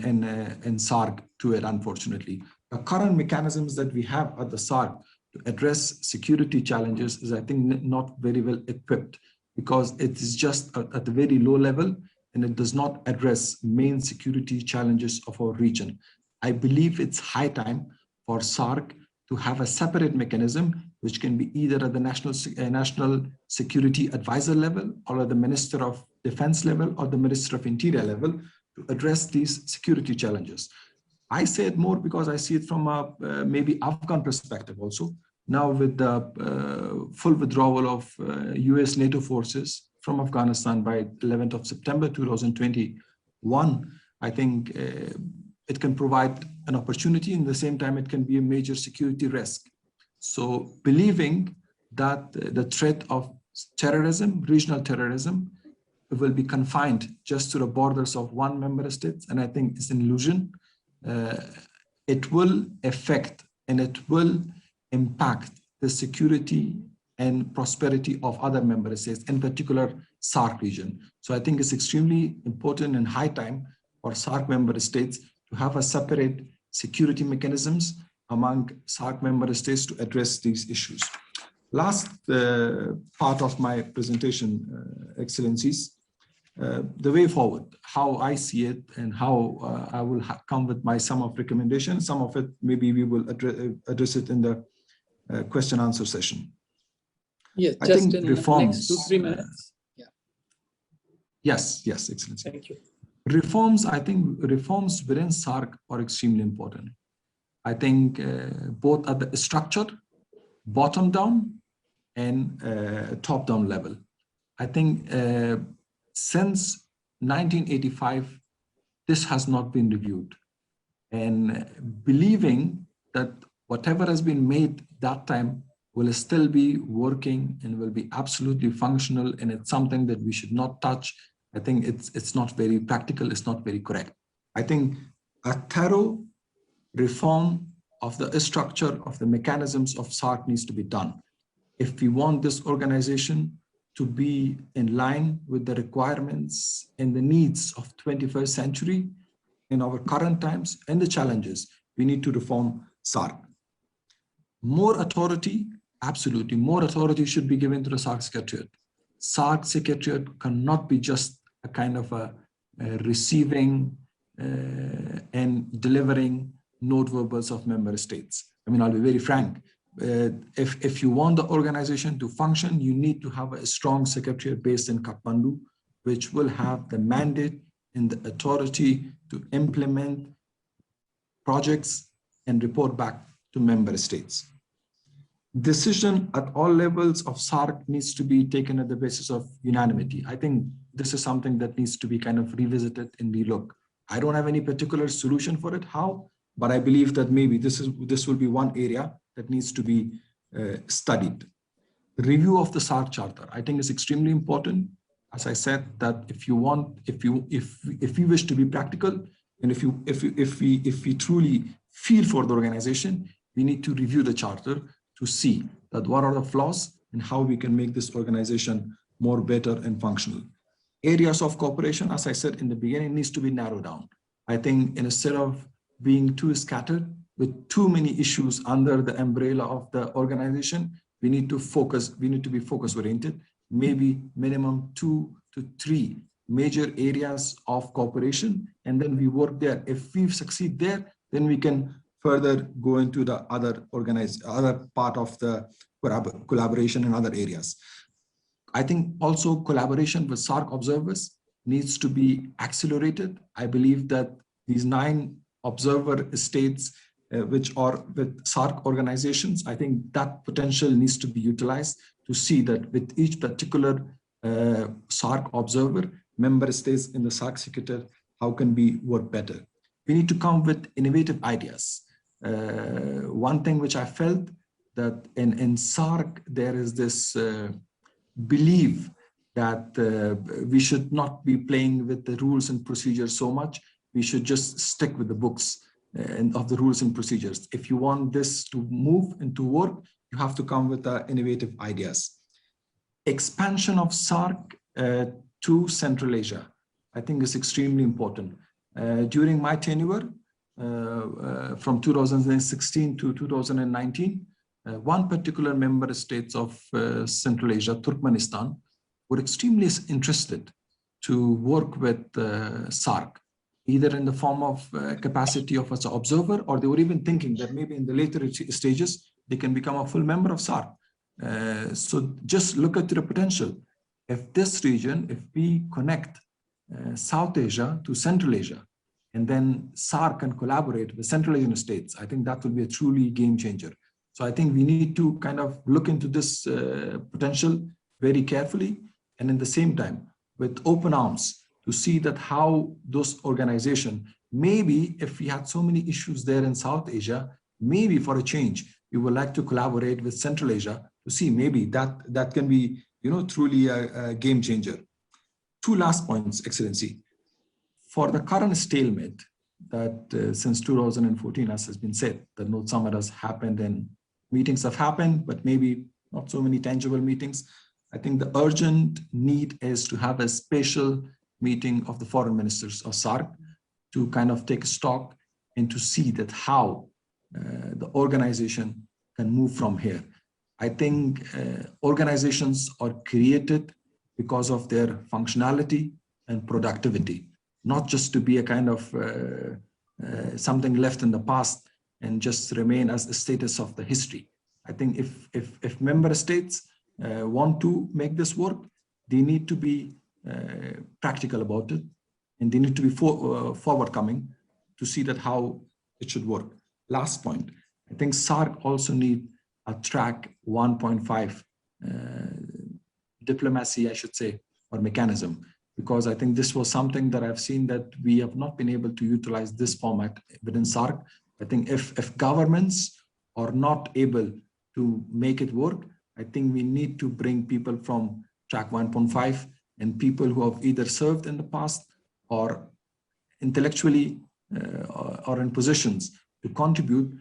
SAARC to it, unfortunately. The current mechanisms that we have at the SAARC to address security challenges is, I think, not very well equipped, because it is just at a very low level and it does not address main security challenges of our region. I believe it's high time for SAARC to have a separate mechanism, which can be either at the National Security Advisor level, or at the Minister of Defense level, or the Minister of Interior level, to address these security challenges. I say it more because I see it from a maybe Afghan perspective also. Now with the full withdrawal of US NATO forces from Afghanistan by 11th of September 2021, I think it can provide an opportunity. In the same time, it can be a major security risk. So believing that the threat of terrorism, regional terrorism, will be confined just to the borders of one member state, and I think it's an illusion. It will affect and it will impact the security and prosperity of other member states, in particular SAARC region. So I think it's extremely important and high time for SAARC member states to have a separate security mechanisms among SAARC member states to address these issues. Last part of my presentation, Excellencies, the way forward, how I see it and how I will come with my sum of recommendations. Some of it, maybe we will address it in the question answer session. Yes, I just think in reforms, the next 2-3 minutes. Yeah. Yes, Excellency. Thank you. Reforms, I think reforms within SAARC are extremely important. I think both at the structure, bottom down and top down level. I think since 1985, this has not been reviewed. And believing that whatever has been made that time will still be working and will be absolutely functional, and it's something that we should not touch, I think it's not very practical, it's not very correct. I think a thorough reform of the structure of the mechanisms of SAARC needs to be done. If we want this organization to be in line with the requirements and the needs of 21st century in our current times and the challenges, we need to reform SAARC. More authority, absolutely, more authority should be given to the SAARC Secretariat. SAARC Secretariat cannot be just a kind of a receiving and delivering note verbals of member states. I mean, I'll be very frank. If you want the organization to function, you need to have a strong secretariat based in Kathmandu, which will have the mandate and the authority to implement projects and report back to member states. Decision at all levels of SAARC needs to be taken at the basis of unanimity. I think this is something that needs to be kind of revisited and relooked. I don't have any particular solution for it, how, but I believe that maybe this will be one area that needs to be studied. Review of the SAARC Charter, I think, is extremely important. As I said, that if we wish to be practical, and if we truly feel for the organization, we need to review the charter to see that what are the flaws and how we can make this organization more better and functional. Areas of cooperation, as I said in the beginning, needs to be narrowed down. I think instead of being too scattered with too many issues under the umbrella of the organization, we need to focus, we need to be focus oriented, maybe minimum 2 to 3 major areas of cooperation, and then we work there. If we succeed there, then we can further go into the other part of the collaboration in other areas. I think also collaboration with SAARC observers needs to be accelerated. I believe that these 9 observer states which are with SAARC organizations, I think that potential needs to be utilized to see that with each particular SAARC observer, member states in the SAARC Secretariat, how can we work better? We need to come with innovative ideas. One thing which I felt that in SAARC, there is this belief that we should not be playing with the rules and procedures so much. We should just stick with the books of the rules and procedures. If you want this to move and to work, you have to come with innovative ideas. Expansion of SAARC to Central Asia, I think, is extremely important. During my tenure, from 2016 to 2019, one particular member states of Central Asia, Turkmenistan, were extremely interested to work with SAARC, either in the form of capacity of as an observer, or they were even thinking that maybe in the later stages, they can become a full member of SAARC. So just look at the potential. If this region, if we connect South Asia to Central Asia, and then SAARC can collaborate with Central Asian states, I think that will be a truly game changer. So I think we need to kind of look into this potential very carefully, and in the same time, with open arms, to see that how those organizations, maybe if we had so many issues there in South Asia, maybe for a change, we would like to collaborate with Central Asia to see maybe that can be, truly a game changer. Two last points, Excellency. For the current stalemate that since 2014, as has been said, the North Summit has happened and meetings have happened, but maybe not so many tangible meetings. I think the urgent need is to have a special meeting of the foreign ministers of SAARC to kind of take stock and to see that how the organization can move from here. I think organizations are created because of their functionality and productivity, not just to be a kind of something left in the past and just remain as a status of the history. I think if member states want to make this work, they need to be practical about it, and they need to be forward-coming to see that how it should work. Last point, I think SAARC also need a track 1.5 diplomacy, I should say, or mechanism, because I think this was something that I've seen that we have not been able to utilize this format within SAARC. I think if governments are not able to make it work, I think we need to bring people from track 1.5 and people who have either served in the past or intellectually or in positions to contribute,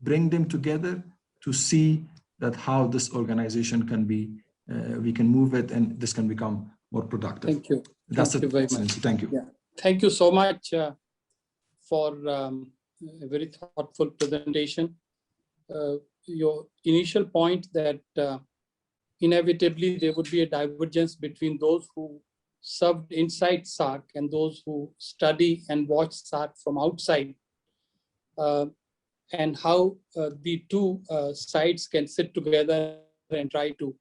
bring them together to see that how this organization can be, we can move it and this can become more productive. Thank you. That's Thank it. you very much. Thank you. Yeah. Thank you so much for a very thoughtful presentation. Your initial point that inevitably there would be a divergence between those who served inside SAARC and those who study and watch SAARC from outside, and how the two sides can sit together and try to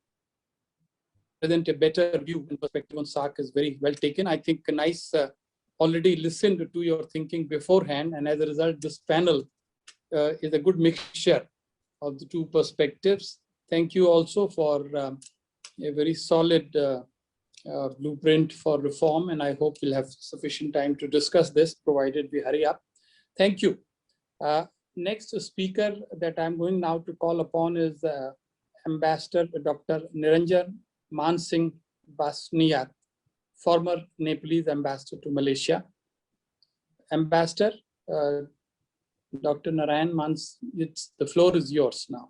present a better view and perspective on SAARC is very well taken. I think Nice already listened to your thinking beforehand, and as a result, this panel is a good mixture of the two perspectives. Thank you also for a very solid blueprint for reform, and I hope we'll have sufficient time to discuss this, provided we hurry up. Thank you. Next speaker that I'm going now to call upon is Ambassador Dr. Niranjan Mansingh Basnyat, former Nepalese ambassador to Malaysia. Ambassador, Dr. Narayan the floor is yours now.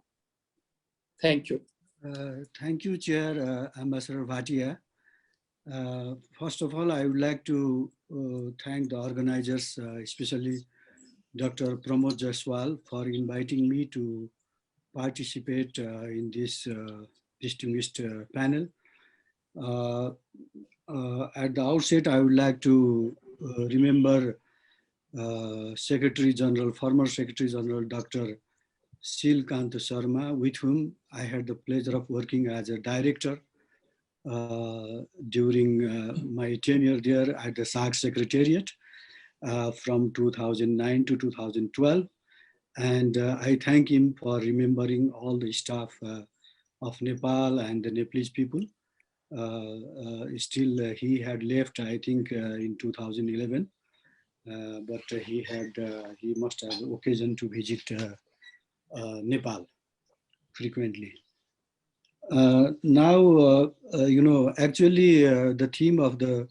Thank you. Thank you, Chair, Ambassador Bhatia. First of all, I would like to thank the organizers, especially Dr. Pramod Jaiswal, for inviting me to participate in this distinguished panel. At the outset, I would like to remember Secretary General, former Secretary General, Dr. Sheel Kant Sharma, with whom I had the pleasure of working as a director during my tenure there at the SAARC Secretariat from 2009 to 2012. And I thank him for remembering all the staff of Nepal and the Nepalese people. Still, he had left, I think, in 2011, but he must have occasion to visit Nepal frequently. Now, actually, the theme of the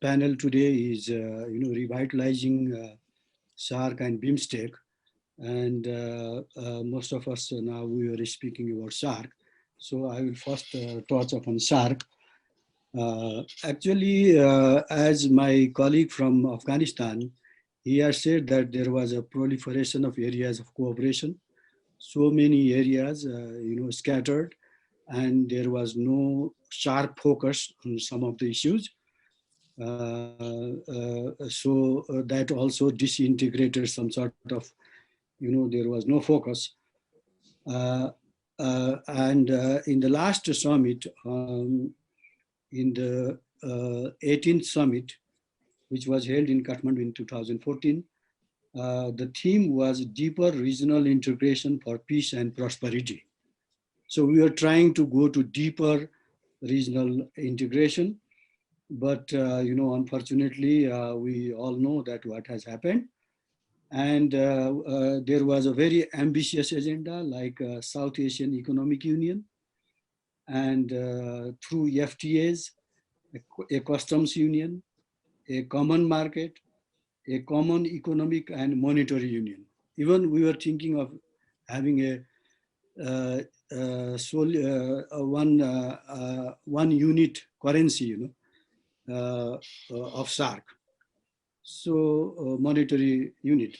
panel today is, revitalizing SAARC and BIMSTEC. And most of us now we are speaking about SAARC. So I will first touch upon SAARC. Actually, as my colleague from Afghanistan, he has said that there was a proliferation of areas of cooperation. so many areas, scattered, and there was no sharp focus on some of the issues. So that also disintegrated some sort of, there was no focus. And in the last summit, in the 18th summit, which was held in Kathmandu in 2014, the theme was deeper regional integration for peace and prosperity. So we are trying to go to deeper regional integration, but unfortunately, we all know that what has happened. And there was a very ambitious agenda like South Asian Economic Union, and through FTAs, a customs union, a common market, a common economic and monetary union. Even we were thinking of having a one unit currency, of SAARC. So monetary unit.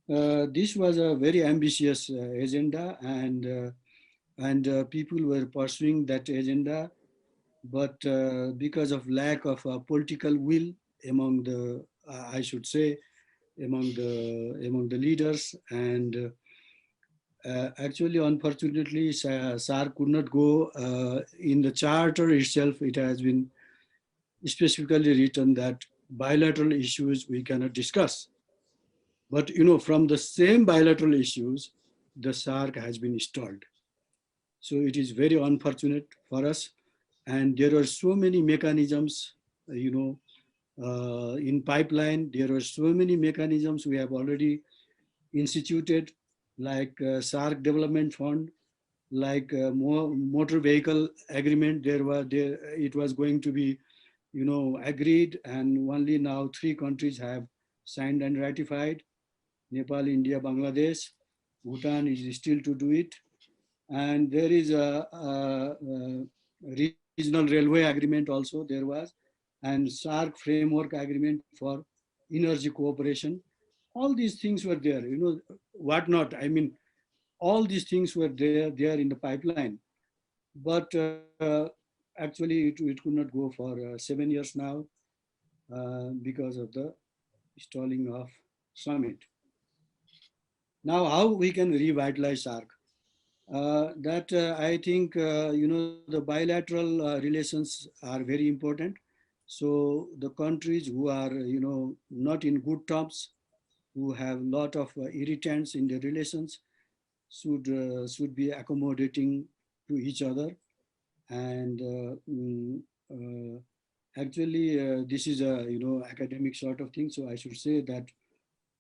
This was a very ambitious agenda, and people were pursuing that agenda, but because of lack of political will among the, I should say, among the leaders, and actually, unfortunately, SAARC could not go. In the charter itself, it has been specifically written that bilateral issues we cannot discuss. But from the same bilateral issues, the SAARC has been stalled. So it is very unfortunate for us. And there are so many mechanisms, in pipeline. There are so many mechanisms we have already instituted, like SAARC Development Fund, like motor vehicle agreement. It was going to be, agreed, and only now 3 countries have signed and ratified: Nepal, India, Bangladesh. Bhutan is still to do it. And there is a regional railway agreement also there was, and SAARC framework agreement for energy cooperation. All these things were there, what not. I mean, all these things were there in the pipeline. But actually, it could not go for 7 years now because of the stalling of summit. Now, how we can revitalize SAARC? I think, the bilateral relations are very important. So the countries who are, not in good terms, who have a lot of irritants in their relations, should be accommodating to each other. And actually, this is a academic sort of thing. So I should say that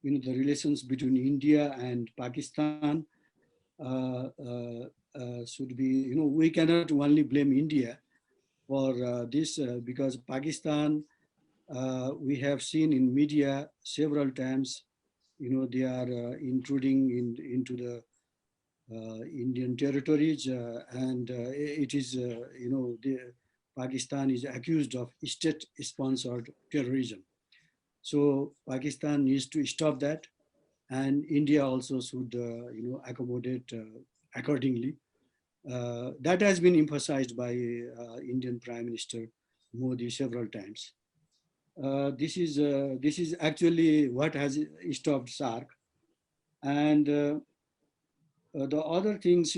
the relations between India and Pakistan should be, we cannot only blame India for this, because Pakistan, we have seen in media several times, they are intruding into the Indian territories, and it is, Pakistan is accused of state-sponsored terrorism. So Pakistan needs to stop that, and India also should, accommodate accordingly. That has been emphasized by Indian Prime Minister Modi several times. This is actually what has stopped SAARC. And the other things,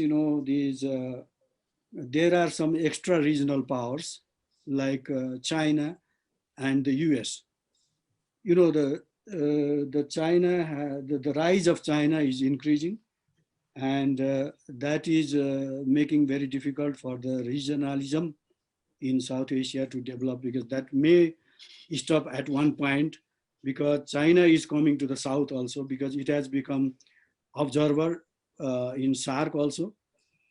there are some extra regional powers like China and the US. The rise of China is increasing, and that is making very difficult for the regionalism in South Asia to develop, because that may stop at one point, because China is coming to the south also, because it has become observer in SAARC also.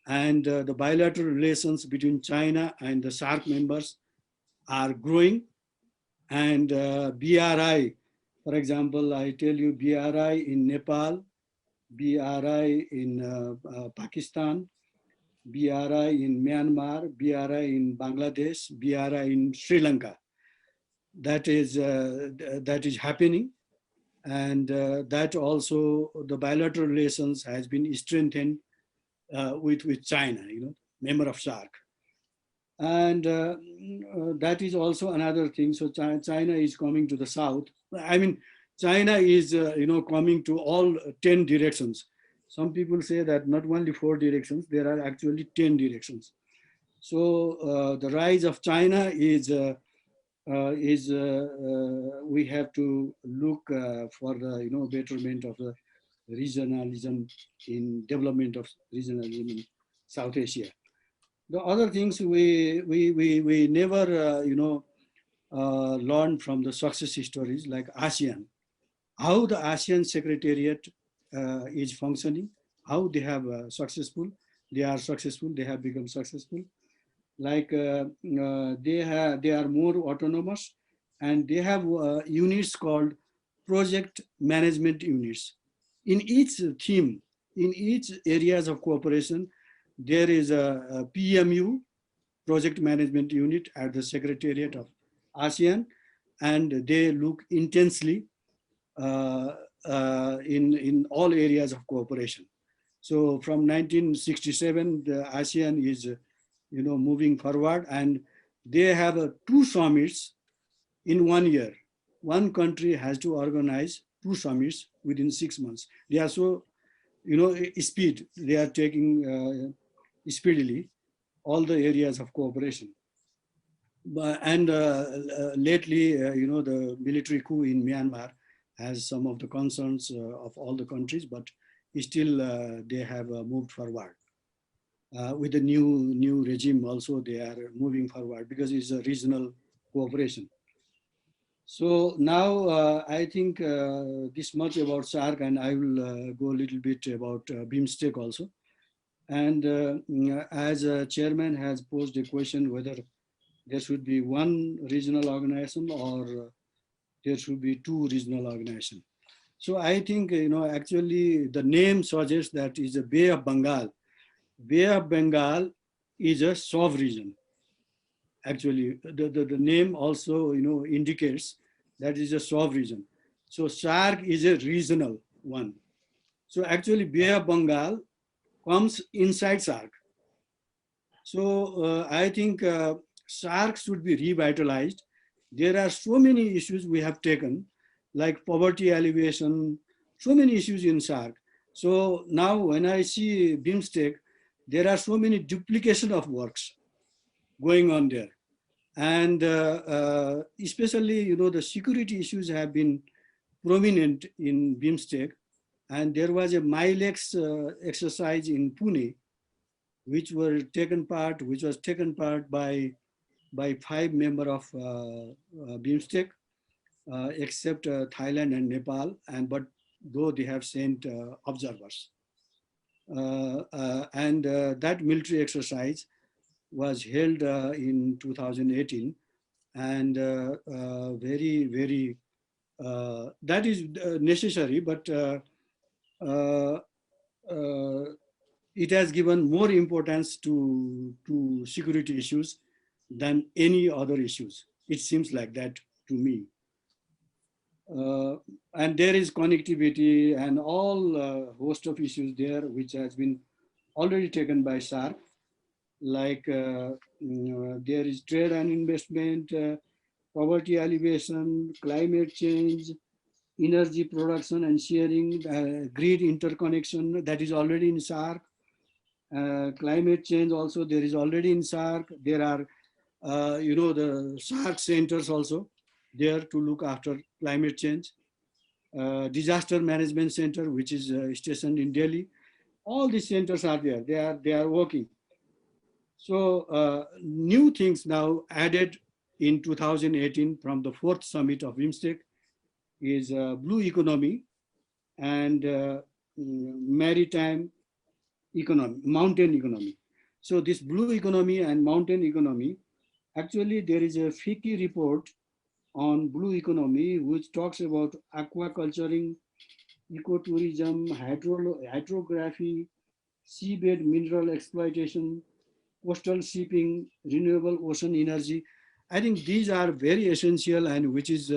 And the bilateral relations between China and the SAARC members are growing. And BRI, for example, I tell you, BRI in Nepal, BRI in Pakistan, BRI in Myanmar, BRI in Bangladesh, BRI in Sri Lanka. That is happening. And that also the bilateral relations has been strengthened with China, member of SAARC. And that is also another thing. So China is coming to the south. I mean, China is, coming to all 10 directions. Some people say that not only 4 directions, there are actually 10 directions. So the rise of China is we have to look for the betterment of the regionalism in development of regionalism in South Asia. The other things we never learn from the success stories like ASEAN, how the ASEAN Secretariat is functioning, how they have successful, they are successful, they have become successful. Like they are more autonomous, and they have units called project management units. In each theme, in each areas of cooperation, there is a PMU, project management unit at the Secretariat of ASEAN, and they look intensely in all areas of cooperation. So from 1967, the ASEAN is moving forward, and they have 2 summits in 1 year. One country has to organize 2 summits within 6 months. They are so, speed. They are taking speedily all the areas of cooperation. And lately, the military coup in Myanmar has some of the concerns of all the countries, but still they have moved forward. With the new regime also, they are moving forward because it's a regional cooperation. So now I think this much about SAARC, and I will go a little bit about BIMSTEC also. And as a chairman has posed a question whether there should be 1 regional organization or there should be 2 regional organizations. So I think, actually the name suggests that is a Bay of Bengal. Bay of Bengal is a sub-region. Actually, the name also, indicates that is a sub-region. So SAARC is a regional one. So actually Bay of Bengal comes inside SAARC. So I think SAARC should be revitalized. There are so many issues we have taken, like poverty alleviation, so many issues in SAARC. So now when I see BIMSTEC, there are so many duplication of works going on there. And especially, the security issues have been prominent in BIMSTEC. And there was a MILEX exercise in Pune, which was taken part by 5 members of BIMSTEC, except Thailand and Nepal, but though they have sent observers. And that military exercise was held in 2018, and very, very, that is necessary, but it has given more importance to security issues than any other issues. It seems like that to me. And there is connectivity and all host of issues there, which has been already taken by SAARC, like there is trade and investment, poverty alleviation, climate change, energy production and sharing, grid interconnection, that is already in SAARC. Climate change also, there is already in SAARC. There are, the SAARC centers also there to look after climate change. Disaster management center, which is stationed in Delhi. All these centers are there. They are working. So new things now added in 2018 from the 4th summit of BIMSTEC is blue economy and maritime economy, mountain economy. So this blue economy and mountain economy, actually there is a FICCI report on blue economy which talks about aquaculturing, ecotourism, hydrography, seabed mineral exploitation, coastal shipping, renewable ocean energy. I think these are very essential, and which is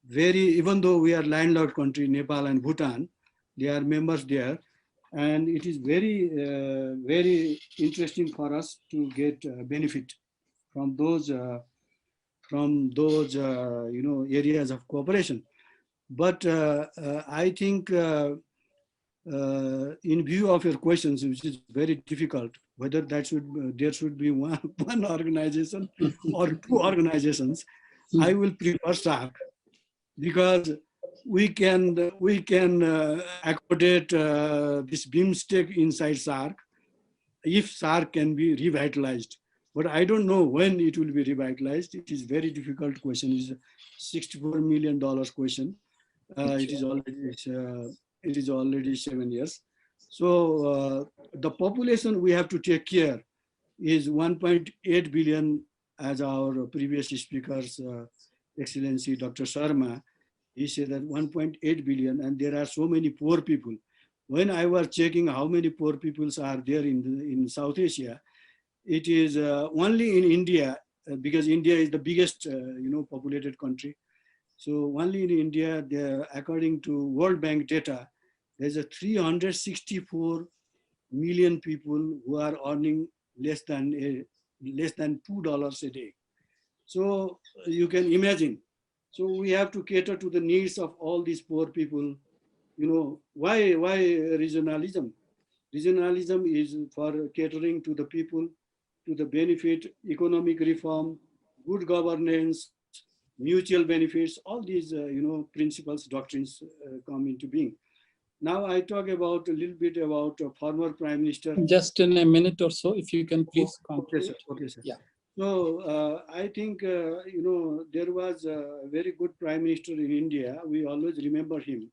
even though we are landlocked country, Nepal and Bhutan, they are members there. And it is very, very interesting for us to get benefit from those areas of cooperation. But I think in view of your questions, which is very difficult, whether there should be one organization or two organizations, I will prefer SAARC, because we can accommodate this BIMSTEC inside SAARC if SAARC can be revitalized. But I don't know when it will be revitalized. It is very difficult question. It's a $64 million question. It is already 7 years. So the population we have to take care is 1.8 billion, as our previous speakers, Excellency Dr. Sharma, he said that 1.8 billion, and there are so many poor people. When I was checking how many poor peoples are there in South Asia, it is only in India, because India is the biggest populated country. So only in India, according to World Bank data, there's a 364 million people who are earning less than $2 a day. So you can imagine. So we have to cater to the needs of all these poor people. Why regionalism? Regionalism is for catering to the people, to the benefit, economic reform, good governance, mutual benefits, all these principles, doctrines come into being. Now I talk about a little bit about former Prime Minister. Just in a minute or so, if you can please conclude. Okay, sir. Okay, sir. Yeah. So I think there was a very good Prime Minister in India. We always remember him,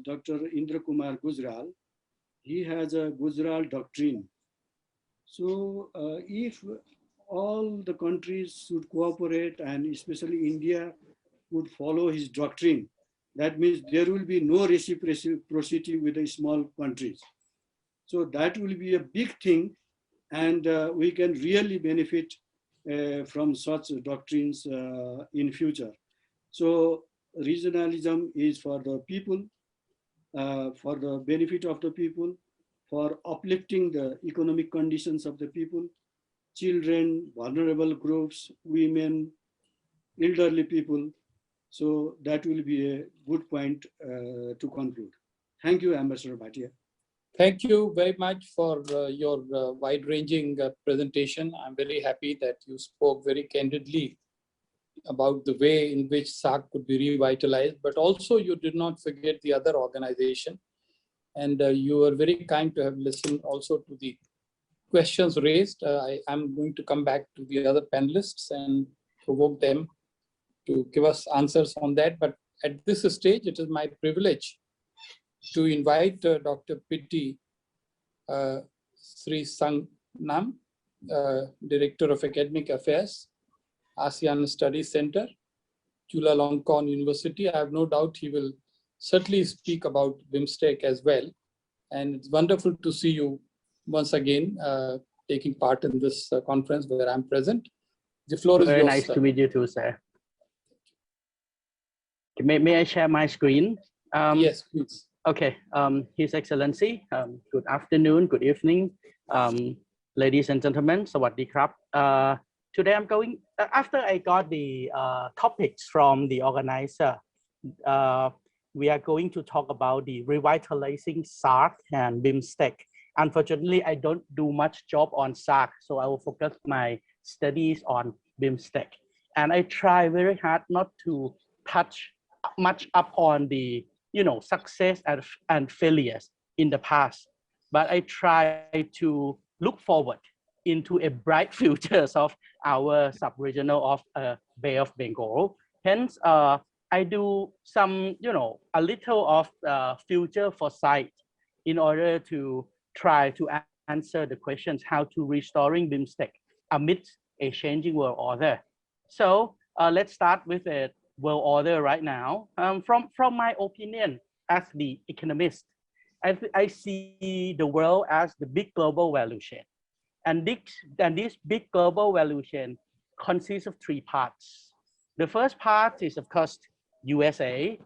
Dr. Indra Kumar Gujral. He has a Gujral doctrine. So if all the countries should cooperate, and especially India would follow his doctrine, that means there will be no reciprocity with the small countries. So that will be a big thing, and we can really benefit from such doctrines in future. So regionalism is for the people, for the benefit of the people, for uplifting the economic conditions of the people, children, vulnerable groups, women, elderly people. So that will be a good point to conclude. Thank you, Ambassador Bhatia. Thank you very much for your wide-ranging presentation. I'm very happy that you spoke very candidly about the way in which SAARC could be revitalized, but also you did not forget the other organization. And you were very kind to have listened also to the questions raised. I am going to come back to the other panelists and provoke them to give us answers on that. But at this stage, it is my privilege to invite Dr. Piti Srisangnam, Director of Academic Affairs, ASEAN Studies Center, ChulalongkornUniversity. I have no doubt he will certainly speak about BIMSTEC as well. And it's wonderful to see you once again taking part in this conference where I'm present. The floor is yours. Very nice to meet you too, sir. May I share my screen? Yes, please. Okay, His Excellency, good afternoon, good evening, ladies and gentlemen, sawadee krap. Today I'm going, after I got the topics from the organizer, we are going to talk about the revitalizing SAARC and BIMSTEC. Unfortunately, I don't do much job on SAARC, so I will focus my studies on BIMSTEC. And I try very hard not to touch much up on the success and failures in the past, but I try to look forward into a bright futures of our sub-regional of Bay of Bengal. Hence, I do some, a little of future foresight in order to try to answer the questions how to restoring BIMSTEC amidst a changing world order. So let's start with a world order right now. From my opinion as the economist, I see the world as the big global value chain. And this big global value chain consists of three parts. The first part is, of course, USA,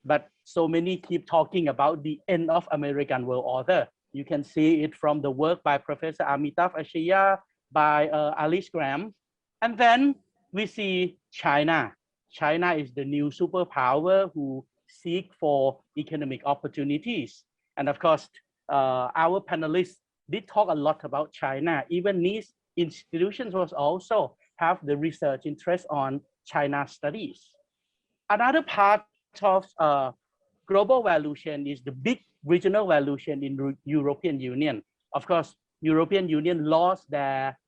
but so many keep talking about the end of American world order. You can see it from the work by Professor Amitav Ashia, by Alice Graham. And then we see China. China is the new superpower who seek for economic opportunities. And of course, our panelists did talk a lot about China. Even these institutions was also have the research interest on China studies. Another part of global valuation is the big regional valuation in European Union. Of course, European Union lost their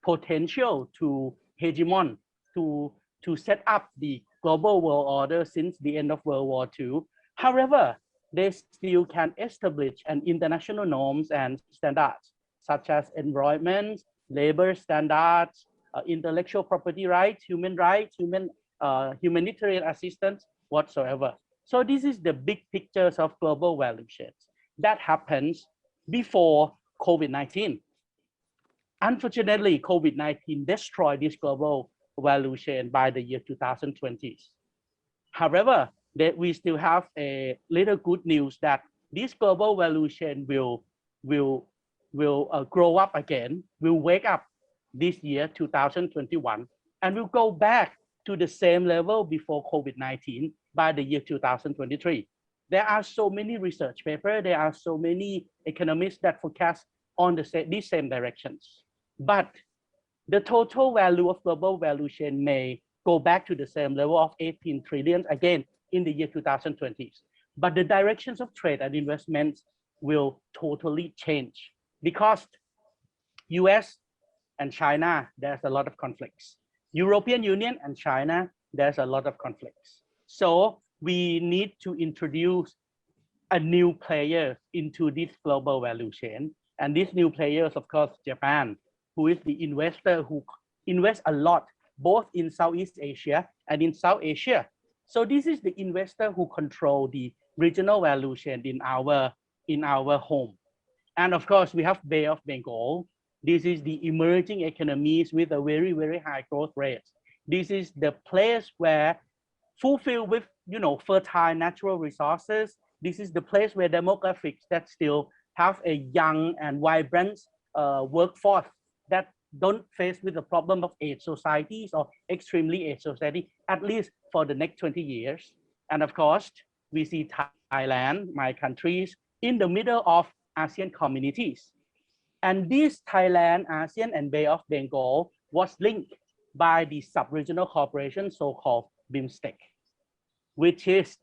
potential to hegemon, to set up the global world order since the end of World War II. However, they still can establish an international norms and standards, such as environment, labor standards, intellectual property rights, humanitarian assistance, whatsoever. So this is the big pictures of global valuations that happens before COVID-19. Unfortunately, COVID-19 destroyed this global valuation by the year 2020. However, we still have a little good news that this global valuation will grow up again, will wake up this year, 2021, and will go back to the same level before COVID-19 by the year 2023. There are so many research papers, there are so many economists that forecast on these same directions. But the total value of global valuation may go back to the same level of 18 trillion again in the year 2020s. But the directions of trade and investments will totally change because US and China, there's a lot of conflicts. European Union and China, there's a lot of conflicts. So we need to introduce a new player into this global value chain. And these new players, of course, Japan, who is the investor who invests a lot, both in Southeast Asia and in South Asia. So this is the investor who control the regional value chain in our home. And of course, we have Bay of Bengal. This is the emerging economies with a very, very high growth rate. This is the place where fulfilled with, fertile natural resources. This is the place where demographics that still have a young and vibrant workforce that don't face with the problem of age societies or extremely age society, at least for the next 20 years. And of course, we see Thailand, my countries, in the middle of ASEAN communities. And this Thailand, ASEAN, and Bay of Bengal was linked by the sub-regional cooperation, so-called BIMSTEC, which is,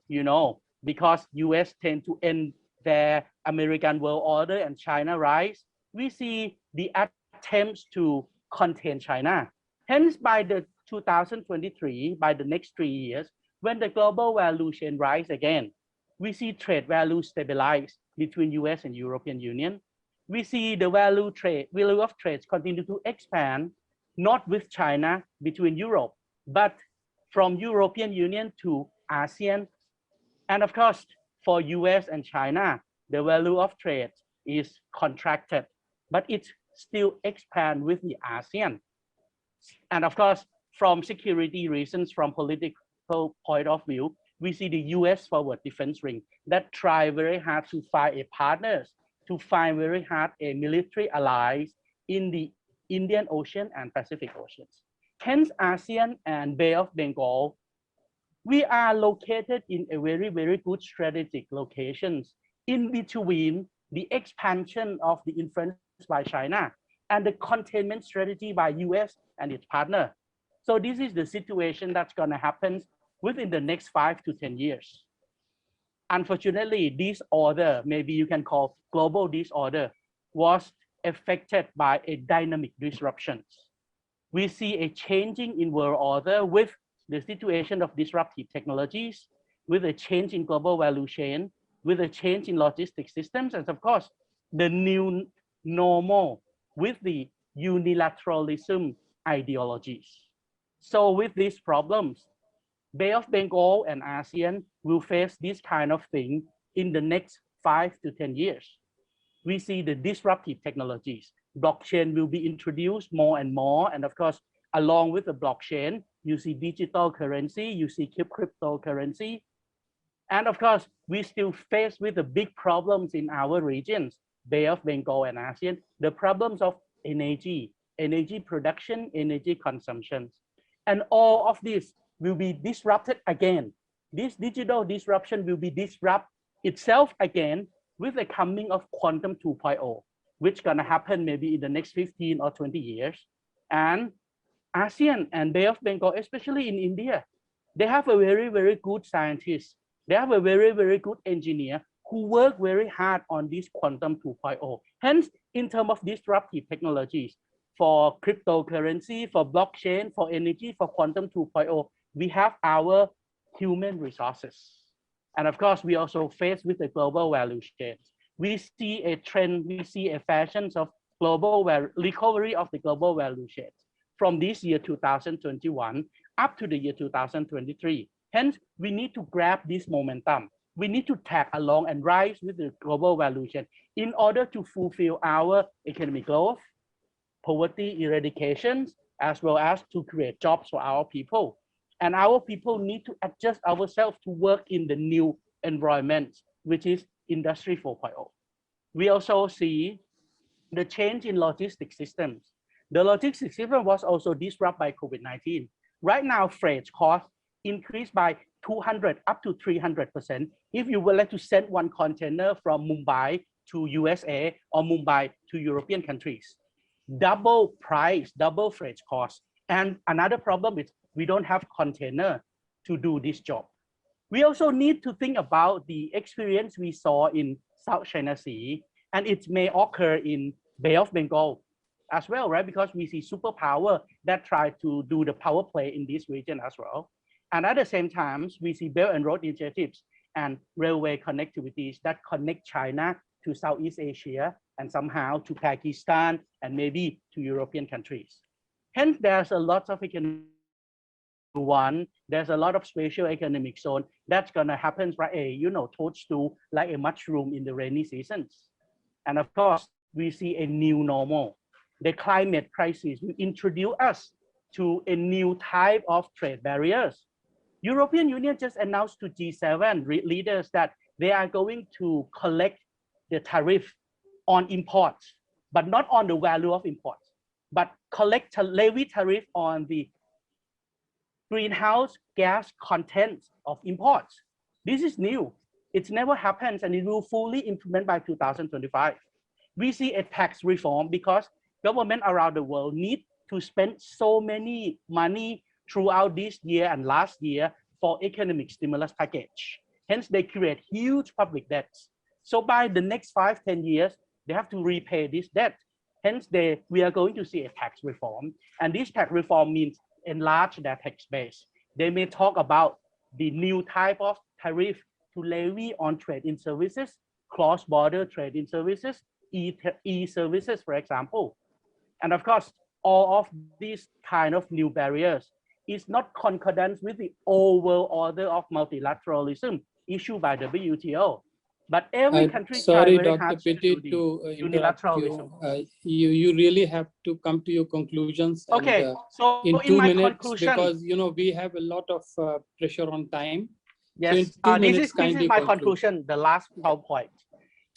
because US tend to end their American world order and China rise, we see the attempts to contain China. Hence, by the 2023, by the next 3 years, when the global value chain rise again, we see trade value stabilize between US and European Union. We see the value of trades continue to expand, not with China, between Europe, but from European Union to ASEAN. And of course, for US and China, the value of trade is contracted, but it still expand with the ASEAN. And of course, from security reasons, from political point of view, we see the US forward defense ring that try very hard to find a partners, to find very hard a military allies in the Indian Ocean and Pacific Oceans. Hence, ASEAN and Bay of Bengal, we are located in a very, very good strategic locations in between the expansion of the influence by China and the containment strategy by US and its partner. So this is the situation that's gonna happen within the next 5 to 10 years. Unfortunately, this order, maybe you can call global disorder, was affected by a dynamic disruptions. We see a changing in world order with the situation of disruptive technologies, with a change in global value chain, with a change in logistic systems, and of course, the new normal with the unilateralism ideologies. So with these problems, Bay of Bengal and ASEAN will face this kind of thing in the next 5 to 10 years. We see the disruptive technologies. Blockchain will be introduced more and more. And of course, along with the blockchain, you see digital currency, you see cryptocurrency. And of course, we still face with the big problems in our regions, Bay of Bengal and ASEAN, the problems of energy production, energy consumption. And all of this will be disrupted again. This digital disruption will be disrupt itself again with the coming of quantum 2.0, which gonna happen maybe in the next 15 or 20 years. And ASEAN and Bay of Bengal, especially in India, they have a very, very good scientist. They have a very, very good engineer who work very hard on this quantum 2.0. Hence, in terms of disruptive technologies, for cryptocurrency, for blockchain, for energy, for quantum 2.0, we have our human resources. And of course, we also face with the global value chains. We see a trend, we see a fashion of global recovery of the global value chains from this year 2021 up to the year 2023. Hence, we need to grab this momentum. We need to tag along and rise with the global value chain in order to fulfill our economic growth, poverty eradication, as well as to create jobs for our people. And our people need to adjust ourselves to work in the new environment, which is Industry 4.0. We also see the change in logistics systems. The logistics system was also disrupted by COVID-19. Right now, freight costs increased by 200 up to 300% if you would like to send one container from Mumbai to USA or Mumbai to European countries. Double price, double freight cost. And another problem is we don't have container to do this job. We also need to think about the experience we saw in South China Sea, and it may occur in Bay of Bengal as well, right? Because we see superpower that try to do the power play in this region as well. And at the same time, we see Belt and Road initiatives and railway connectivities that connect China to Southeast Asia and somehow to Pakistan and maybe to European countries. Hence, there's a lot of economic there's a lot of spatial economic zone that's gonna happen right, toadstool like a mushroom in the rainy seasons. And of course, we see a new normal. The climate crisis will introduce us to a new type of trade barriers. European Union just announced to G7 leaders that they are going to collect the tariff on imports, but not on the value of imports, but collect a levy tariff on the greenhouse gas content of imports. This is new. It's never happened, and it will fully implement by 2025. We see a tax reform because government around the world need to spend so many money throughout this year and last year for economic stimulus package. Hence, they create huge public debts. So by the next 5-10 years, they have to repay this debt. Hence, we are going to see a tax reform. And this tax reform means enlarge their tax base. They may talk about the new type of tariff to levy on trade in services, cross-border trade in services, e-services, for example. And of course, all of these kind of new barriers is not concordant with the overall order of multilateralism issued by the WTO. But every country sorry, very Dr. Piti, to interrupt unilateralism. You really have to come to your conclusions. Okay, and, so in in 2 my minutes, conclusion, because we have a lot of pressure on time. yes, so in 2 this minutes, is my conclusion, the last PowerPoint.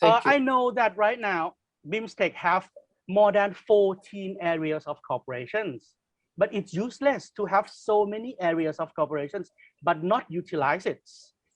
I know that right now, BIMSTEC have more than 14 areas of cooperations, but it's useless to have so many areas of cooperations, but not utilize it.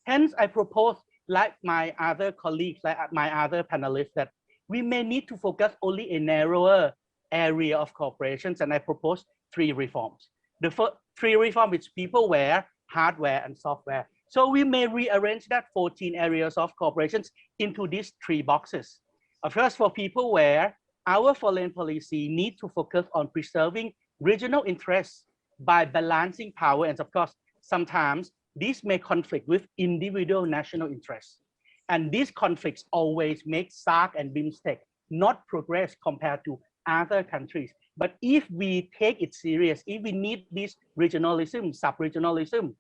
Hence, I propose, like my other colleagues, like my other panelists, that we may need to focus only a narrower area of cooperations, and I propose 3 reforms. The first 3 reforms is peopleware, hardware, and software. So we may rearrange that 14 areas of cooperations into these 3 boxes. First, for peopleware, our foreign policy needs to focus on preserving regional interests by balancing power, and of course, sometimes this may conflict with individual national interests. And these conflicts always make SAARC and BIMSTEC not progress compared to other countries. But if we take it serious, if we need this regionalism, sub-regionalism,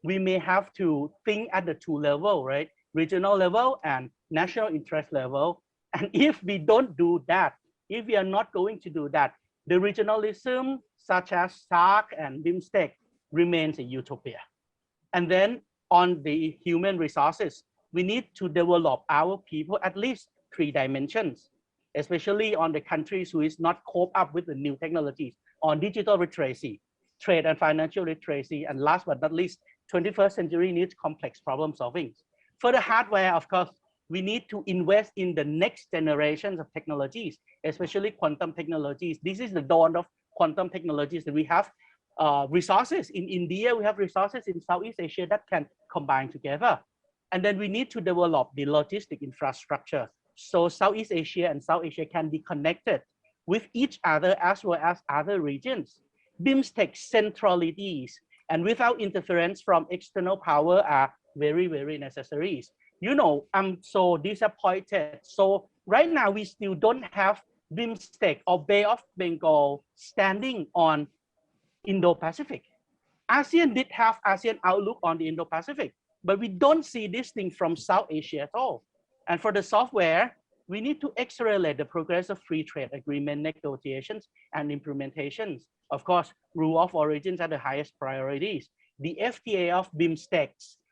we may have to think at the 2 levels, right? Regional level and national interest level. And if we don't do that, if we are not going to do that, the regionalism such as SAARC and BIMSTEC remains a utopia. And then on the human resources, we need to develop our people at least 3 dimensions, especially on the countries who is not cope up with the new technologies, on digital literacy, trade and financial literacy, and last but not least, 21st century needs complex problem solving. For the hardware, of course, we need to invest in the next generations of technologies, especially quantum technologies. This is the dawn of quantum technologies that we have resources in India, we have resources in Southeast Asia that can combine together. And then we need to develop the logistic infrastructure so Southeast Asia and South Asia can be connected with each other as well as other regions. BIMSTEC centralities and without interference from external power are very, very necessary. You know, I'm so disappointed. So right now we still don't have BIMSTEC or Bay of Bengal standing on Indo-Pacific. ASEAN did have ASEAN outlook on the Indo-Pacific, but we don't see this thing from South Asia at all. And for the software, we need to accelerate the progress of free trade agreement negotiations and implementations. Of course, rule of origins are the highest priorities. The FTA of BIMSTEC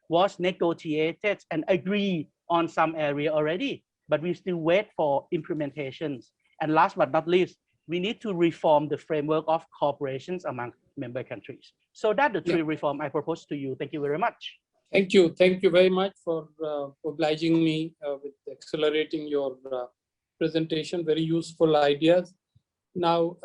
was negotiated and agreed on some area already, but we still wait for implementations. And last but not least, we need to reform the framework of cooperations among member countries. So that's the 3 reforms I propose to you. Thank you very much. Thank you. Thank you very much for obliging me with accelerating your presentation. Very useful ideas. Now,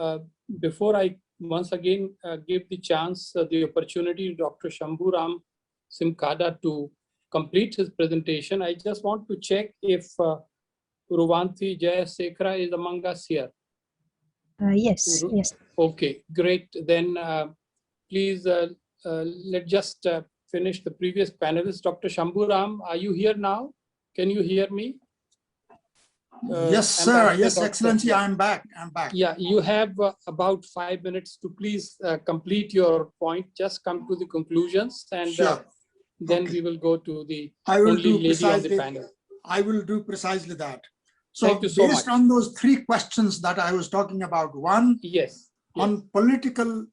before I once again give the chance, the opportunity to Dr. Shambhu Ram Simkhada to complete his presentation, I just want to check if Ruwanthi Jayasekara is among us here. Yes, yes. Okay, great. Then please let's just finish the previous panelist. Dr. Shambhu Ram, are you here now? Can you hear me? Yes, sir. Yes, Excellency, I'm back. I'm back. Yeah, you have about 5 minutes to please complete your point. Just come to the conclusions, and sure. Then we will go to the I will only do lady precisely, on the panel. I will do precisely that. So thank you so based much. on those 3 questions that I was talking about, one, yes, on political,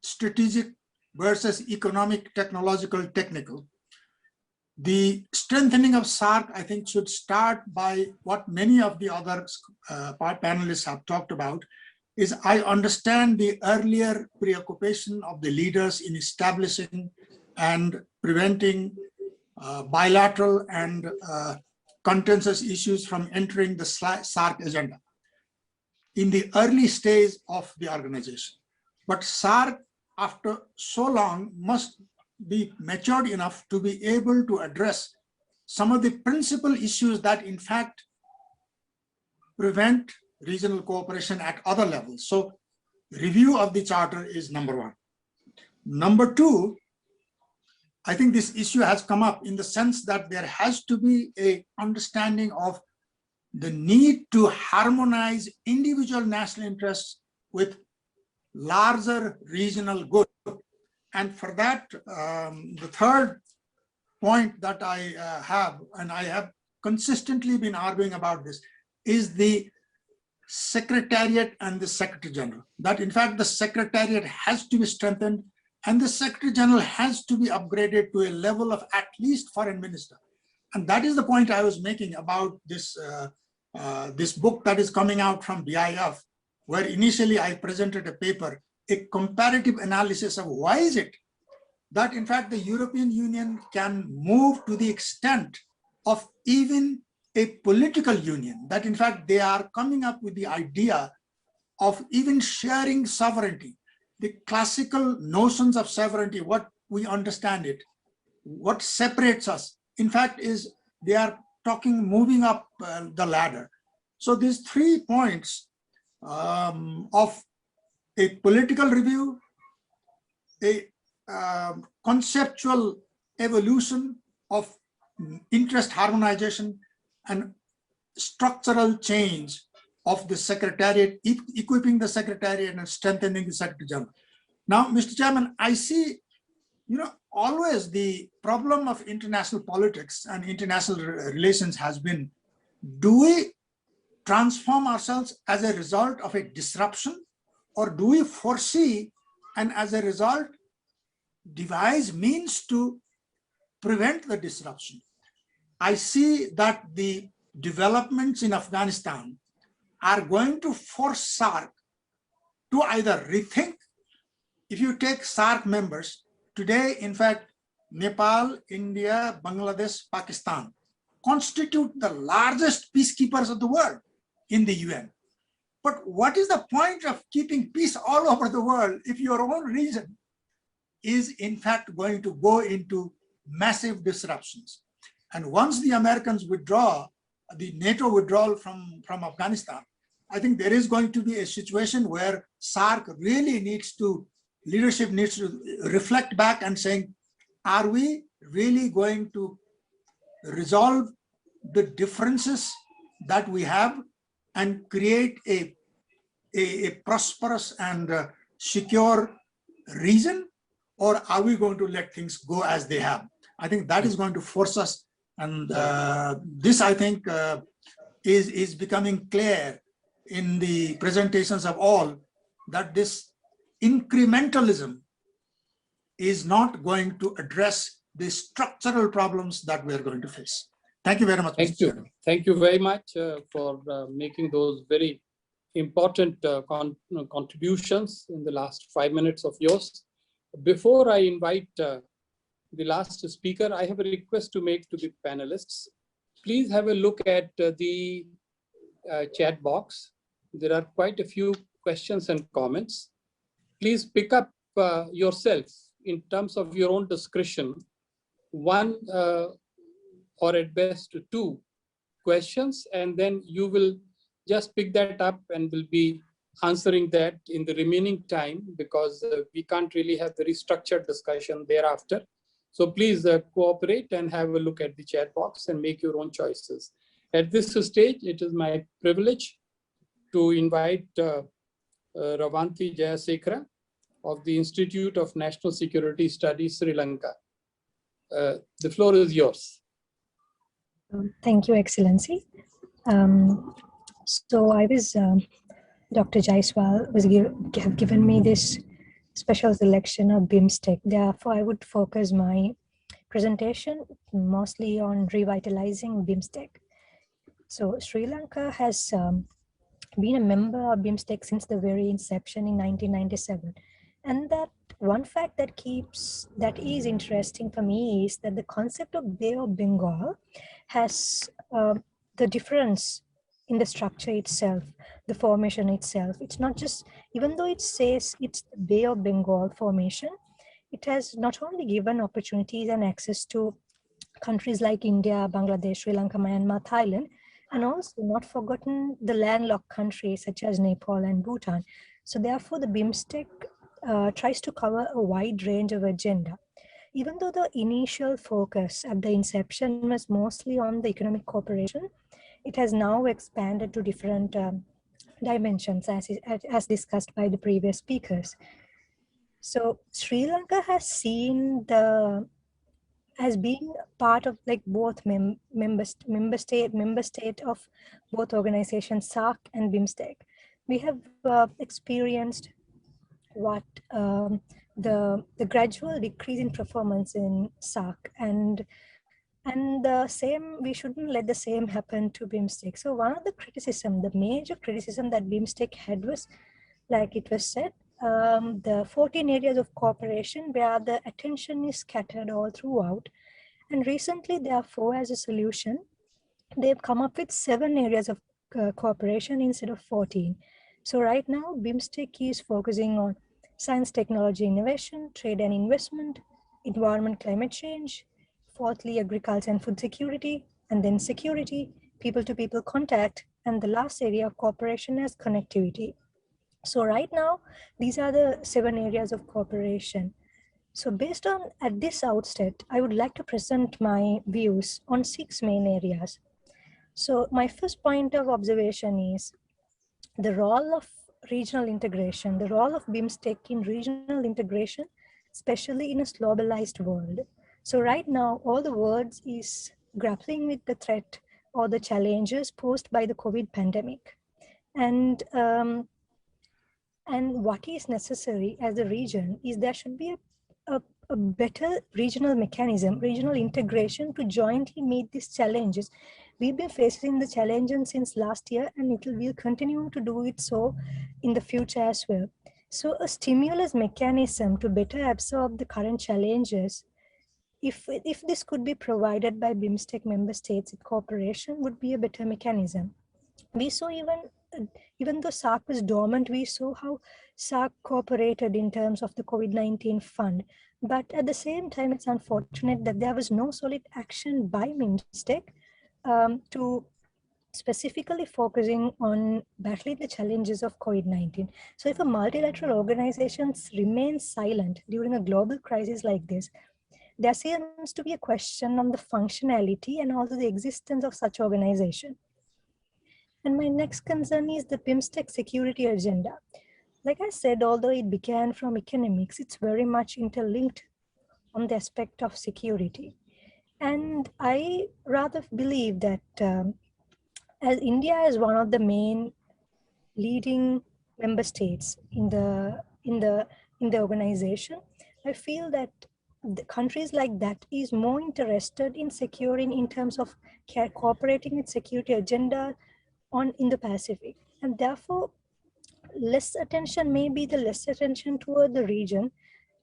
strategic versus economic, technological, technical. The strengthening of SAARC, I think, should start by what many of the other panelists have talked about, is I understand the earlier preoccupation of the leaders in establishing and preventing bilateral and contentious issues from entering the SAARC agenda in the early stage of the organization. But SAARC, after so long, must be matured enough to be able to address some of the principal issues that in fact prevent regional cooperation at other levels. So review of the charter is number 1. Number 2, I think this issue has come up in the sense that there has to be an understanding of the need to harmonize individual national interests with larger regional good. And for that, the third point that I have, and I have consistently been arguing about this, is the Secretariat and the Secretary General. That in fact, the Secretariat has to be strengthened and the Secretary General has to be upgraded to a level of at least Foreign Minister. And that is the point I was making about this, this book that is coming out from BIF, where initially I presented a paper, a comparative analysis of why is it that in fact the European Union can move to the extent of even a political union, that in fact they are coming up with the idea of even sharing sovereignty. The classical notions of sovereignty, what we understand it, what separates us, in fact, is they are talking, moving up the ladder. So these 3 points of a political review, a conceptual evolution of interest harmonization, and structural change of the Secretariat, equipping the Secretariat and strengthening the Secretary General. Now, Mr. Chairman, I see, always the problem of international politics and international relations has been, do we transform ourselves as a result of a disruption, or do we foresee and as a result devise means to prevent the disruption. I see that the developments in Afghanistan are going to force SAARC to either rethink. If you take SAARC members, today, in fact, Nepal, India, Bangladesh, Pakistan constitute the largest peacekeepers of the world in the UN. But what is the point of keeping peace all over the world if your own region is in fact going to go into massive disruptions? And once the Americans withdraw, the NATO withdrawal from Afghanistan, I think there is going to be a situation where SAARC really needs to, leadership needs to reflect back and saying, are we really going to resolve the differences that we have and create a prosperous and secure region, or are we going to let things go as they have? I think that is going to force us, and this, I think, is becoming clear in the presentations of all, that this incrementalism is not going to address the structural problems that we are going to face. Thank you very much. Thank you. Thank you very much for making those very important contributions in the last 5 minutes of yours. Before I invite the last speaker, I have a request to make to the panelists. Please have a look at the chat box. There are quite a few questions and comments. Please pick up yourself in terms of your own discretion, one or at best 2 questions, and then you will just pick that up and will be answering that in the remaining time, because we can't really have very structured discussion thereafter. So please cooperate and have a look at the chat box and make your own choices. At this stage, it is my privilege to invite Ruwanthi Jayasekara of the Institute of National Security Studies, Sri Lanka. The floor is yours. Thank you, Excellency. So I was, Dr. Jaiswal have given me this special selection of BIMSTEC. Therefore, I would focus my presentation mostly on revitalizing BIMSTEC. So Sri Lanka has been a member of BIMSTEC since the very inception in 1997. And that one fact that is interesting for me is that the concept of Bay of Bengal has the difference in the structure itself, the formation itself. It's not just, even though it says it's the Bay of Bengal formation, it has not only given opportunities and access to countries like India, Bangladesh, Sri Lanka, Myanmar, Thailand, and also not forgotten the landlocked countries such as Nepal and Bhutan. So therefore the BIMSTEC tries to cover a wide range of agenda. Even though the initial focus at the inception was mostly on the economic cooperation, it has now expanded to different dimensions as discussed by the previous speakers. So Sri Lanka has seen as being part of like both member state of both organizations, SAARC and BIMSTEC. We have experienced what the gradual decrease in performance in SAARC, and the same, we shouldn't let the same happen to BIMSTEC. So one of the criticism, the major criticism that BIMSTEC had was, like it was said, the 14 areas of cooperation where the attention is scattered all throughout. And recently, therefore, as a solution, they've come up with 7 areas of cooperation instead of 14. So right now, BIMSTEC is focusing on science, technology, innovation, trade and investment, environment, climate change, fourthly, agriculture and food security, and then security, people-to-people contact, and the last area of cooperation is connectivity. So right now, these are the 7 areas of cooperation. So based on, at this outset, I would like to present my views on 6 main areas. So my first point of observation is the role of regional integration, the role of BIMSTEC in regional integration, especially in a globalized world. So right now, all the world is grappling with the threat or the challenges posed by the COVID pandemic. And what is necessary as a region is there should be a better regional mechanism, regional integration to jointly meet these challenges. We've been facing the challenges since last year, and it will continue to do it so in the future as well. So a stimulus mechanism to better absorb the current challenges, if this could be provided by BIMSTEC member states in cooperation, would be a better mechanism. We saw even though SAARC was dormant, we saw how SAARC cooperated in terms of the COVID-19 fund. But at the same time, it's unfortunate that there was no solid action by BIMSTEC to specifically focusing on battling the challenges of COVID-19. So if a multilateral organization remains silent during a global crisis like this, there seems to be a question on the functionality and also the existence of such organization. And my next concern is the BIMSTEC security agenda. Like I said, although it began from economics, it's very much interlinked on the aspect of security. And I rather believe that as India is one of the main leading member states in the organization, I feel that the countries like that is more interested in securing in terms of cooperating with security agenda on in the Pacific, and therefore less attention toward the region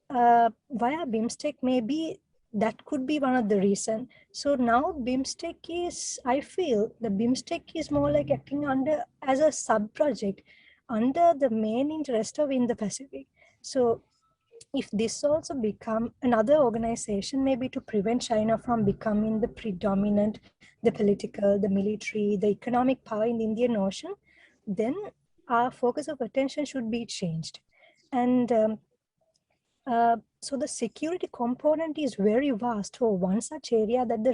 via BIMSTEC. Maybe that could be one of the reasons. So now BIMSTEC is, I feel the BIMSTEC is more like acting as a sub-project under the main interest of Indo-Pacific. So if this also become another organization, maybe to prevent China from becoming the predominant, the political, the military, the economic power in the Indian Ocean, then our focus of attention should be changed. And so the security component is very vast for one such area that the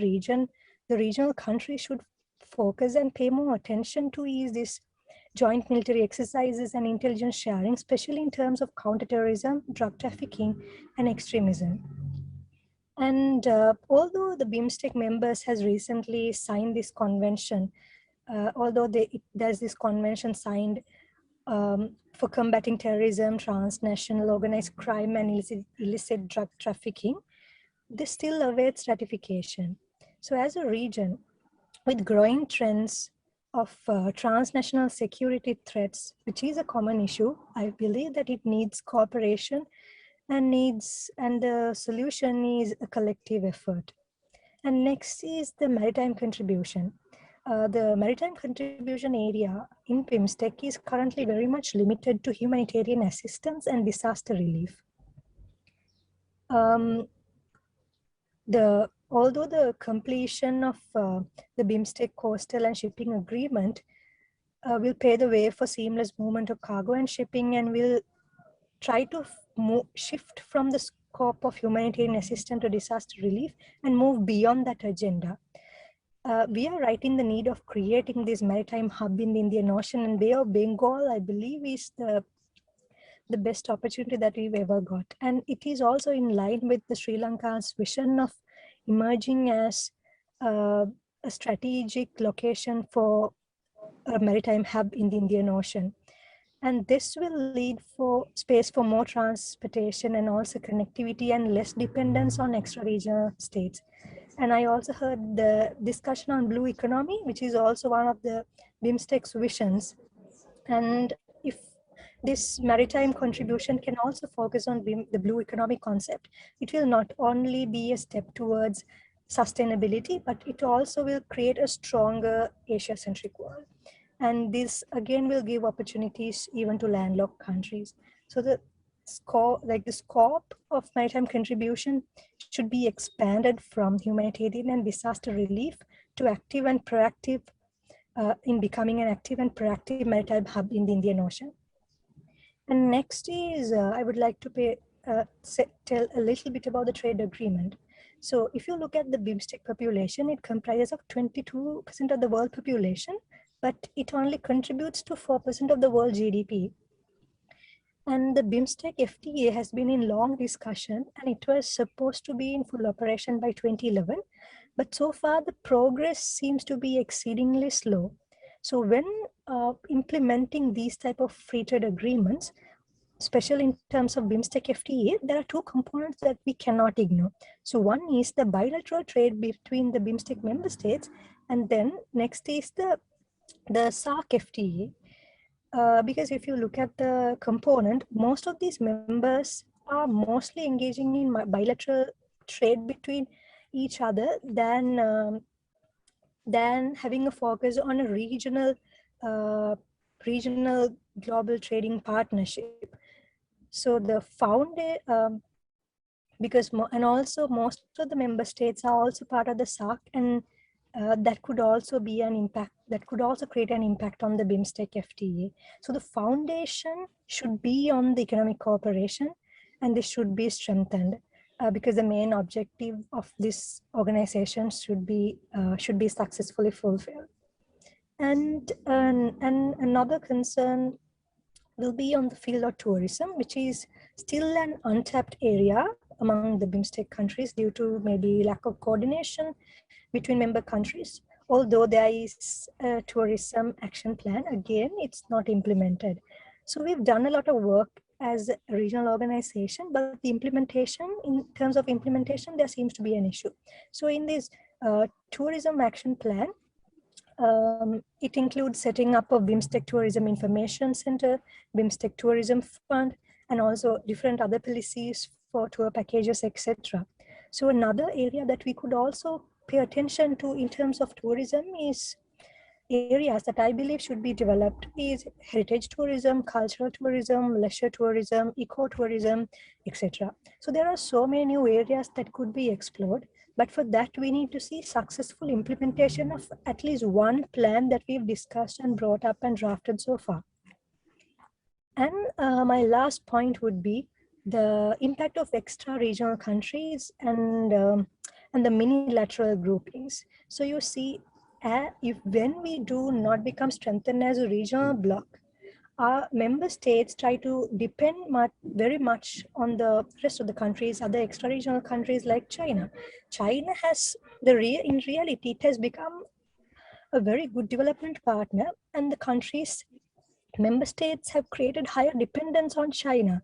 regional countries should focus and pay more attention to is this joint military exercises and intelligence sharing, especially in terms of counterterrorism, drug trafficking, and extremism. And although the BIMSTEC members has recently signed this convention, although there's this convention signed for combating terrorism, transnational organized crime, and illicit drug trafficking, this still awaits ratification. So as a region, with growing trends of transnational security threats, which is a common issue, I believe that it needs cooperation and the solution is a collective effort. And next is the maritime contribution. The maritime contribution area in BIMSTEC is currently very much limited to humanitarian assistance and disaster relief. Although the completion of the BIMSTEC coastal and shipping agreement will pave the way for seamless movement of cargo and shipping, and will try to shift from the scope of humanitarian assistance to disaster relief and move beyond that agenda. We are right in the need of creating this maritime hub in the Indian Ocean, and Bay of Bengal, I believe, is the best opportunity that we've ever got. And it is also in line with the Sri Lanka's vision of emerging as a strategic location for a maritime hub in the Indian Ocean. And this will lead for space for more transportation and also connectivity and less dependence on extra-regional states. And I also heard the discussion on blue economy, which is also one of the BIMSTEC's visions. And if this maritime contribution can also focus on the blue economic concept, it will not only be a step towards sustainability, but it also will create a stronger Asia-centric world. And this again will give opportunities even to landlocked countries. So the scope of maritime contribution should be expanded from humanitarian and disaster relief to active and proactive in becoming an active and proactive maritime hub in the Indian Ocean. And next is, I would like to tell a little bit about the trade agreement. So if you look at the BIMSTEC population, it comprises of 22% of the world population, but it only contributes to 4% of the world GDP. And the BIMSTEC FTA has been in long discussion, and it was supposed to be in full operation by 2011. But so far, the progress seems to be exceedingly slow. So when implementing these type of free trade agreements, especially in terms of BIMSTEC FTA, there are two components that we cannot ignore. So one is the bilateral trade between the BIMSTEC member states, and then next is the SAARC FTA. Because if you look at the component, most of these members are mostly engaging in bilateral trade between each other than having a focus on a regional global trading partnership. So the because and also most of the member states are also part of the SAARC, and that could also be an impact, that could also create an impact on the BIMSTEC FTA. So the foundation should be on the economic cooperation, and this should be strengthened because the main objective of this organization should be successfully fulfilled. And another concern will be on the field of tourism, which is still an untapped area among the BIMSTEC countries due to maybe lack of coordination between member countries. Although there is a tourism action plan, again, it's not implemented. So we've done a lot of work as a regional organization, but the implementation, in terms of implementation, there seems to be an issue. So in this tourism action plan, it includes setting up a BIMSTEC Tourism Information Center, BIMSTEC Tourism Fund, and also different other policies for tour packages, etc. So another area that we could also pay attention to in terms of tourism is areas that I believe should be developed is heritage tourism, cultural tourism, leisure tourism, eco-tourism, etc. So there are so many new areas that could be explored. But for that, we need to see successful implementation of at least one plan that we've discussed and brought up and drafted so far. And my last point would be the impact of extra-regional countries and the minilateral groupings. So you see, when we do not become strengthened as a regional bloc, our member states try to depend very much on the rest of the countries, other extra-regional countries like China. China has, in reality, it has become a very good development partner, and the countries, member states have created higher dependence on China.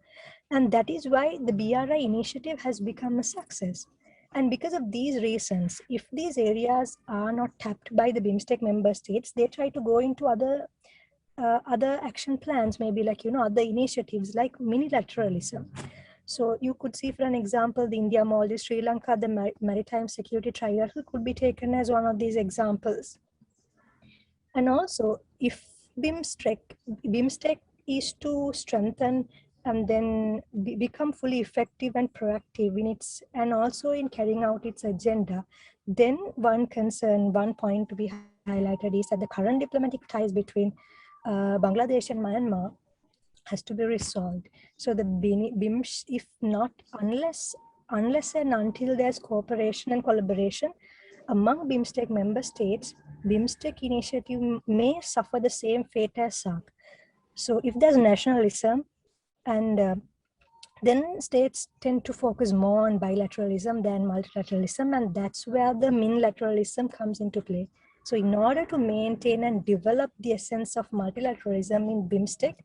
And that is why the BRI initiative has become a success. And because of these reasons, if these areas are not tapped by the BIMSTEC member states, they try to go into other action plans, maybe like, other initiatives like minilateralism. So you could see, for an example, the India, Maldives, Sri Lanka, the Maritime Security Trilateral could be taken as one of these examples. And also, if BIMSTEC is to strengthen and then become fully effective and proactive in its, and also in carrying out its agenda, then one point to be highlighted is that the current diplomatic ties between Bangladesh and Myanmar has to be resolved. So the BIMS, if not, unless and until there's cooperation and collaboration among BIMSTEC member states, BIMSTEC initiative may suffer the same fate as SAARC. So if there's nationalism, and then states tend to focus more on bilateralism than multilateralism, and that's where the minilateralism comes into play. So in order to maintain and develop the essence of multilateralism in BIMSTEC,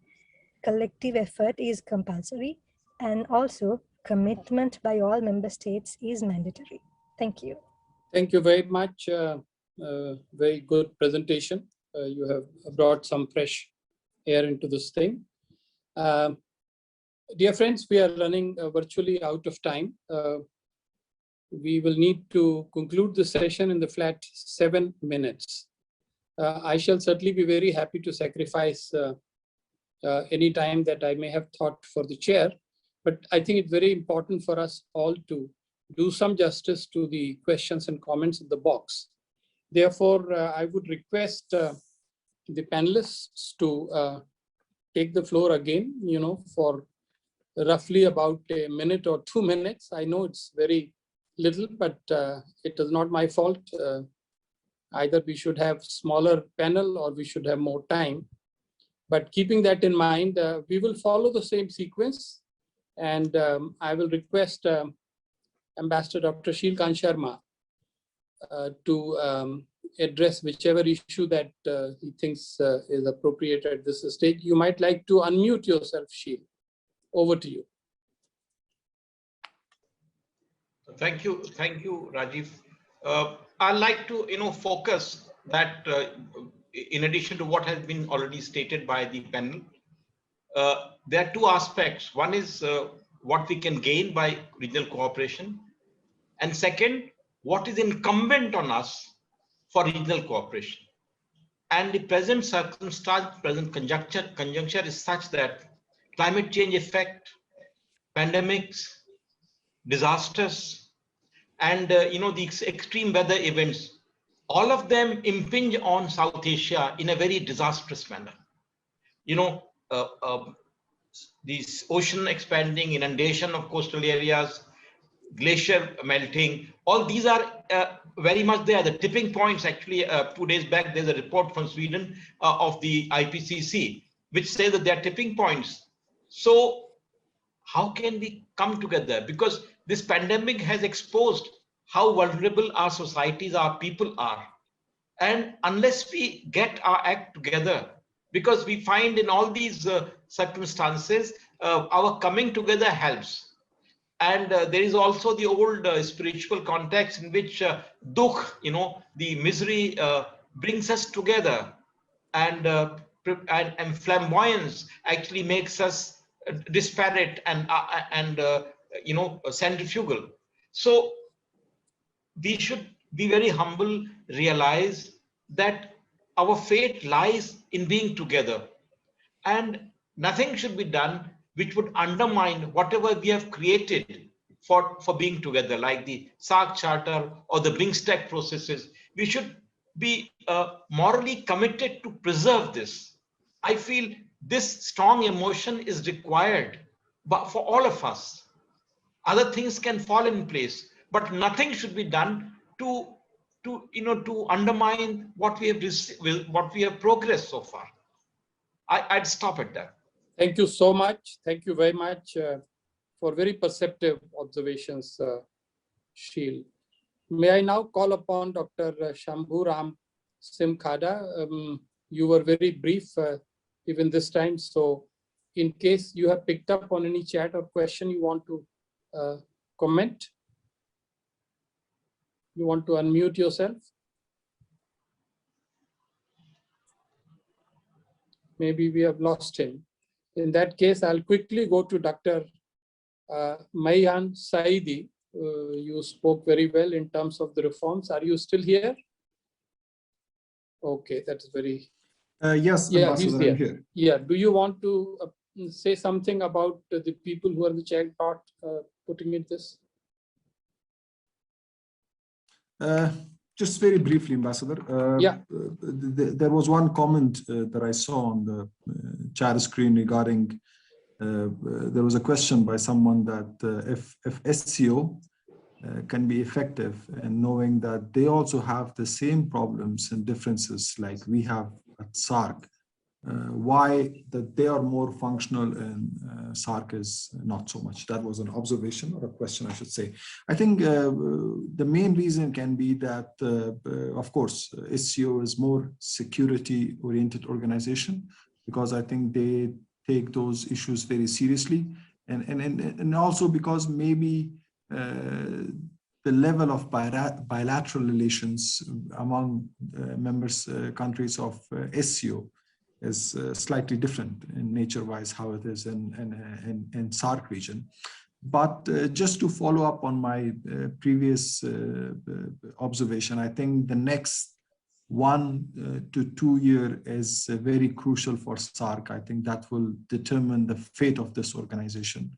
collective effort is compulsory, and also commitment by all member states is mandatory. Thank you. Thank you very much. Very good presentation. You have brought some fresh air into this thing. Dear friends, we are running virtually out of time. We will need to conclude the session in the flat 7 minutes. I shall certainly be very happy to sacrifice any time that I may have thought for the chair, but I think it's very important for us all to do some justice to the questions and comments in the box. Therefore, I would request the panelists to take the floor again, for roughly about a minute or 2 minutes. I know it's very little, but it is not my fault. Either we should have smaller panel or we should have more time. But keeping that in mind, we will follow the same sequence. And I will request Ambassador Dr. Sheel Sharma to address whichever issue that he thinks is appropriate at this stage. You might like to unmute yourself, Sheel. Over to you. Thank you, Rajiv. I'd like to, focus that in addition to what has been already stated by the panel, there are two aspects. One is what we can gain by regional cooperation, and second, what is incumbent on us for regional cooperation. And the present circumstance, present conjuncture is such that climate change effect, pandemics, disasters, and the extreme weather events, all of them impinge on South Asia in a very disastrous manner. These ocean expanding, inundation of coastal areas, glacier melting, all these are very much there. The tipping points, actually 2 days back, there's a report from Sweden of the IPCC, which says that there are tipping points. So how can we come together? Because this pandemic has exposed how vulnerable our societies, our people are. And unless we get our act together, because we find in all these circumstances, our coming together helps. And there is also the old spiritual context in which dukh, the misery brings us together, and flamboyance actually makes us disparate and centrifugal. So we should be very humble, realize that our fate lies in being together, and nothing should be done which would undermine whatever we have created for being together, like the SAARC Charter or the BIMSTEC processes. We should be morally committed to preserve this. I feel this strong emotion is required for all of us. Other things can fall in place, but nothing should be done to undermine what we have progressed so far. I'd stop at that. Thank you so much. Thank you very much for very perceptive observations, Sheel. May I now call upon Dr. Shambhu Ram Simkhada. You were very brief even this time, so in case you have picked up on any chat or question you want to comment, you want to unmute yourself. Maybe we have lost him. In that case, I'll quickly go to Dr. Maihan Saeedi. You spoke very well in terms of the reforms. Are you still here? Okay, that's very... yes, yeah, he's I'm here. Yeah, do you want to say something about the people who are in the chat part putting in this? Just very briefly, Ambassador. Yeah. There was one comment that I saw on the chat screen regarding, there was a question by someone that if SCO can be effective, and knowing that they also have the same problems and differences like we have at SAARC, why that they are more functional and SAARC is not so much. That was an observation or a question, I should say. I think the main reason can be that, of course, SCO is more security-oriented organization, because I think they take those issues very seriously, and also because maybe the level of bilateral relations among members countries of SCO is slightly different in nature-wise how it is in SAARC region. But just to follow up on my previous observation, I think the next 1 to 2 years is very crucial for SAARC. I think that will determine the fate of this organization.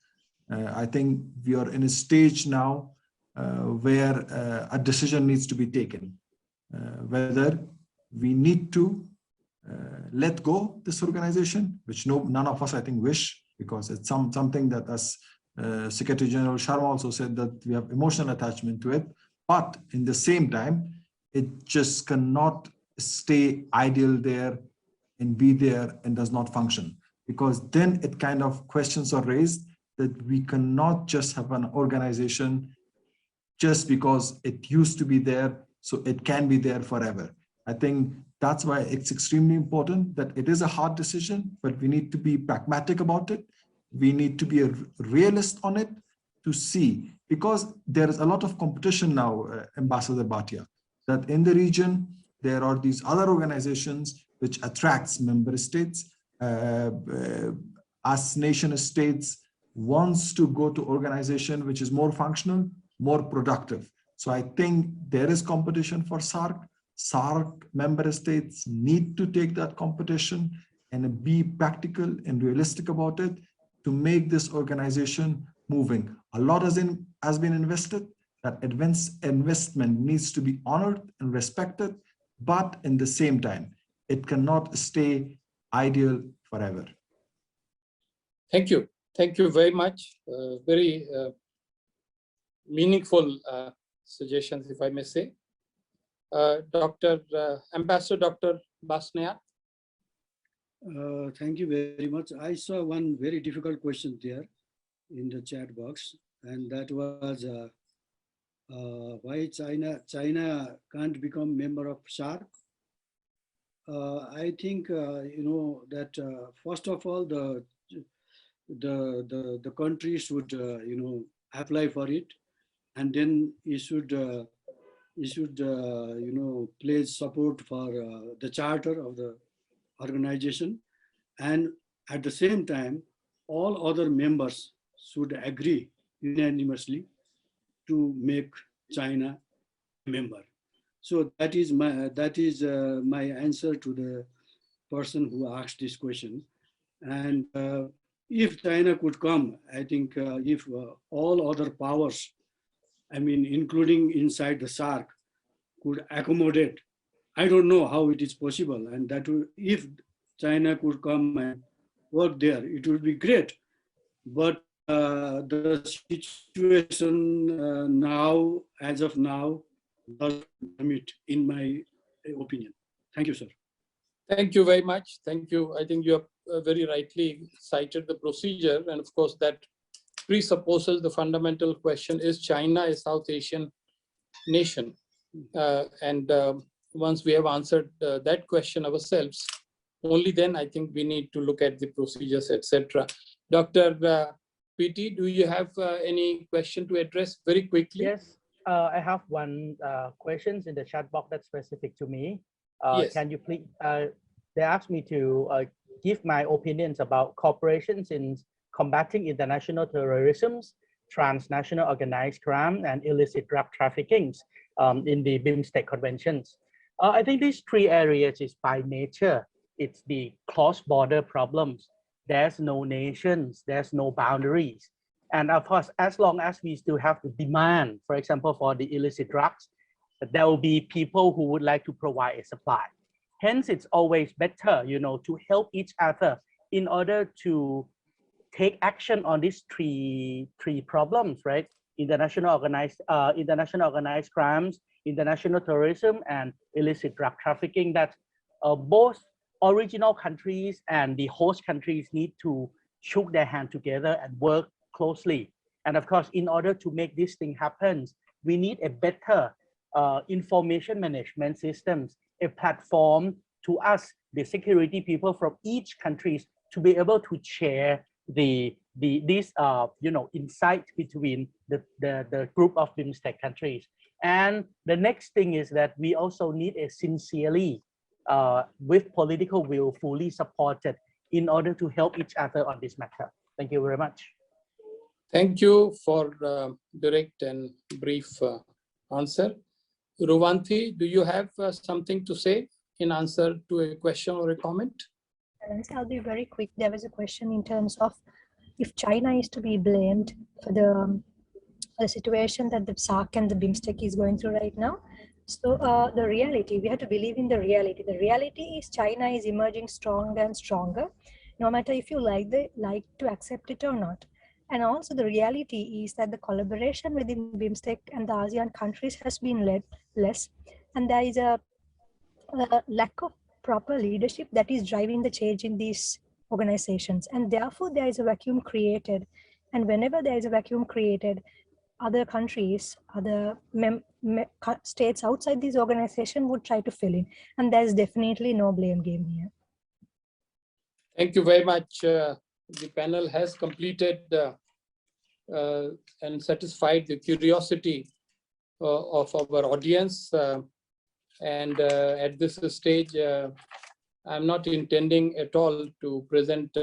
I think we are in a stage now where a decision needs to be taken, whether we need to let go this organization, which none of us, I think, wish, because it's something that, as Secretary General Sharma also said, that we have emotional attachment to it. But in the same time, it just cannot stay idle there and be there and does not function, because then it kind of questions are raised that we cannot just have an organization just because it used to be there, so it can be there forever. I think that's why it's extremely important that it is a hard decision, but we need to be pragmatic about it. we need to be a realist on it to see, because there is a lot of competition now, Ambassador Bhatia, that in the region, there are these other organizations which attracts member states. Us nation states wants to go to organization which is more functional, more productive. So I think there is competition for SAARC. SAARC member states need to take that competition and be practical and realistic about it to make this organization moving. A lot has been invested. That investment needs to be honored and respected, but in the same time, it cannot stay ideal forever. Thank you. Thank you very much. Very meaningful suggestions, if I may say. Ambassador Dr. Basnyat. Thank you very much. I saw one very difficult question there in the chat box, and that was why China can't become member of SAARC. I think that first of all the country should apply for it, and then it should pledge support for the charter of the organization, and at the same time all other members should agree unanimously to make China a member. So that is my answer to the person who asked this question. And if China could come, I think if all other powers, I mean, including inside the SAARC, could accommodate, I don't know how it is possible. And that if China could come and work there, it would be great. But the situation now, as of now, doesn't permit, in my opinion. Thank you, sir. Thank you very much. Thank you. I think you have very rightly cited the procedure. And of course, that presupposes the fundamental question, is China a South Asian nation? Once we have answered that question ourselves, only then I think we need to look at the procedures, etc. Dr. Piti, do you have any question to address very quickly? Yes, I have one question in the chat box that's specific to me. Yes. Can you please, they asked me to give my opinions about corporations in combating international terrorism, transnational organized crime, and illicit drug trafficking in the BIMSTEC conventions. I think these three areas is by nature, it's the cross-border problems. There's no nations, there's no boundaries. And of course, as long as we still have the demand, for example, for the illicit drugs, there will be people who would like to provide a supply. Hence, it's always better, to help each other in order to take action on these three problems, right? International organized crimes, international terrorism, and illicit drug trafficking. That both original countries and the host countries need to shook their hand together and work closely. And of course, in order to make this thing happen, we need a better information management systems, a platform to us, the security people from each country, to be able to share these insight between the group of BIMSTEC countries. And the next thing is that we also need a sincerely with political will fully supported in order to help each other on this matter. Thank you very much. Thank you for direct and brief answer. Ruwanthi, do you have something to say in answer to a question or a comment? I'll be very quick. There was a question in terms of if China is to be blamed for the situation that the SAARC and the BIMSTEC is going through right now. So the reality, we have to believe in the reality. The reality is China is emerging stronger and stronger, no matter if you like to accept it or not. And also the reality is that the collaboration within BIMSTEC and the ASEAN countries has been less, and there is a lack of proper leadership that is driving the change in these organizations, and therefore there is a vacuum created. And whenever there is a vacuum created, other countries, other states outside this organization would try to fill in, and there's definitely no blame game here. Thank you very much, the panel has completed and satisfied the curiosity of our audience. And at this stage, I'm not intending at all to present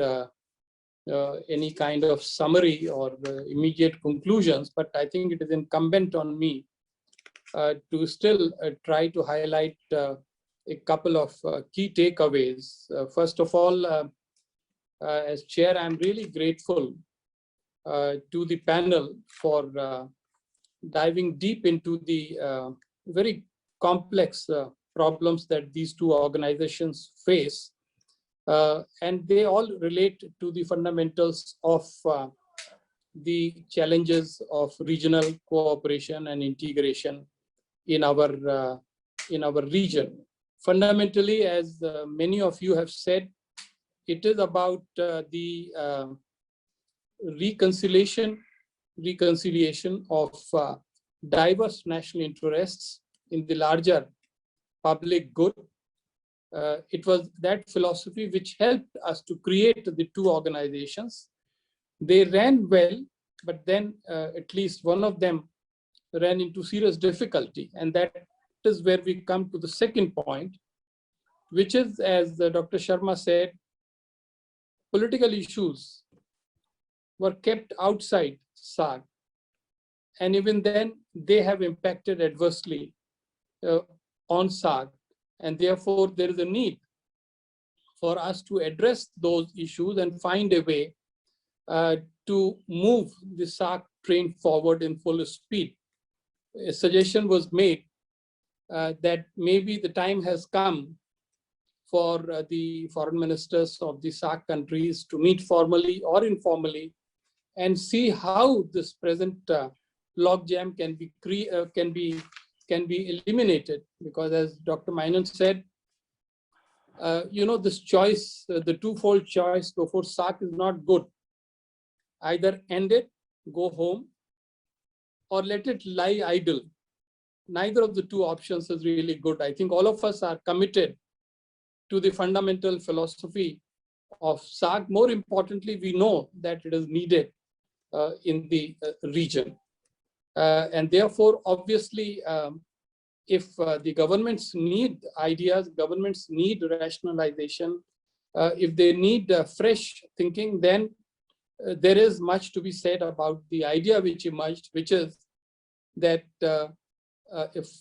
any kind of summary or immediate conclusions, but I think it is incumbent on me to still try to highlight a couple of key takeaways. First of all, as chair, I'm really grateful to the panel for diving deep into the very complex problems that these two organizations face. And they all relate to the fundamentals of the challenges of regional cooperation and integration in our region. Fundamentally, as many of you have said, it is about the reconciliation of diverse national interests in the larger public good. It was that philosophy which helped us to create the two organizations. They ran well, but then at least one of them ran into serious difficulty. And that is where we come to the second point, which is, as Dr. Sharma said, political issues were kept outside SAARC. And even then, they have impacted adversely on SAARC. And therefore, there is a need for us to address those issues and find a way to move the SAARC train forward in full speed. A suggestion was made that maybe the time has come for the foreign ministers of the SAARC countries to meet formally or informally and see how this present logjam can be eliminated. Because as Dr. Maihan said, this choice, the twofold choice before SAARC is not good. Either end it, go home, or let it lie idle. Neither of the two options is really good. I think all of us are committed to the fundamental philosophy of SAARC. More importantly, we know that it is needed in the region. And therefore, obviously, if the governments need ideas, governments need rationalization, if they need fresh thinking, then there is much to be said about the idea which emerged, which is that a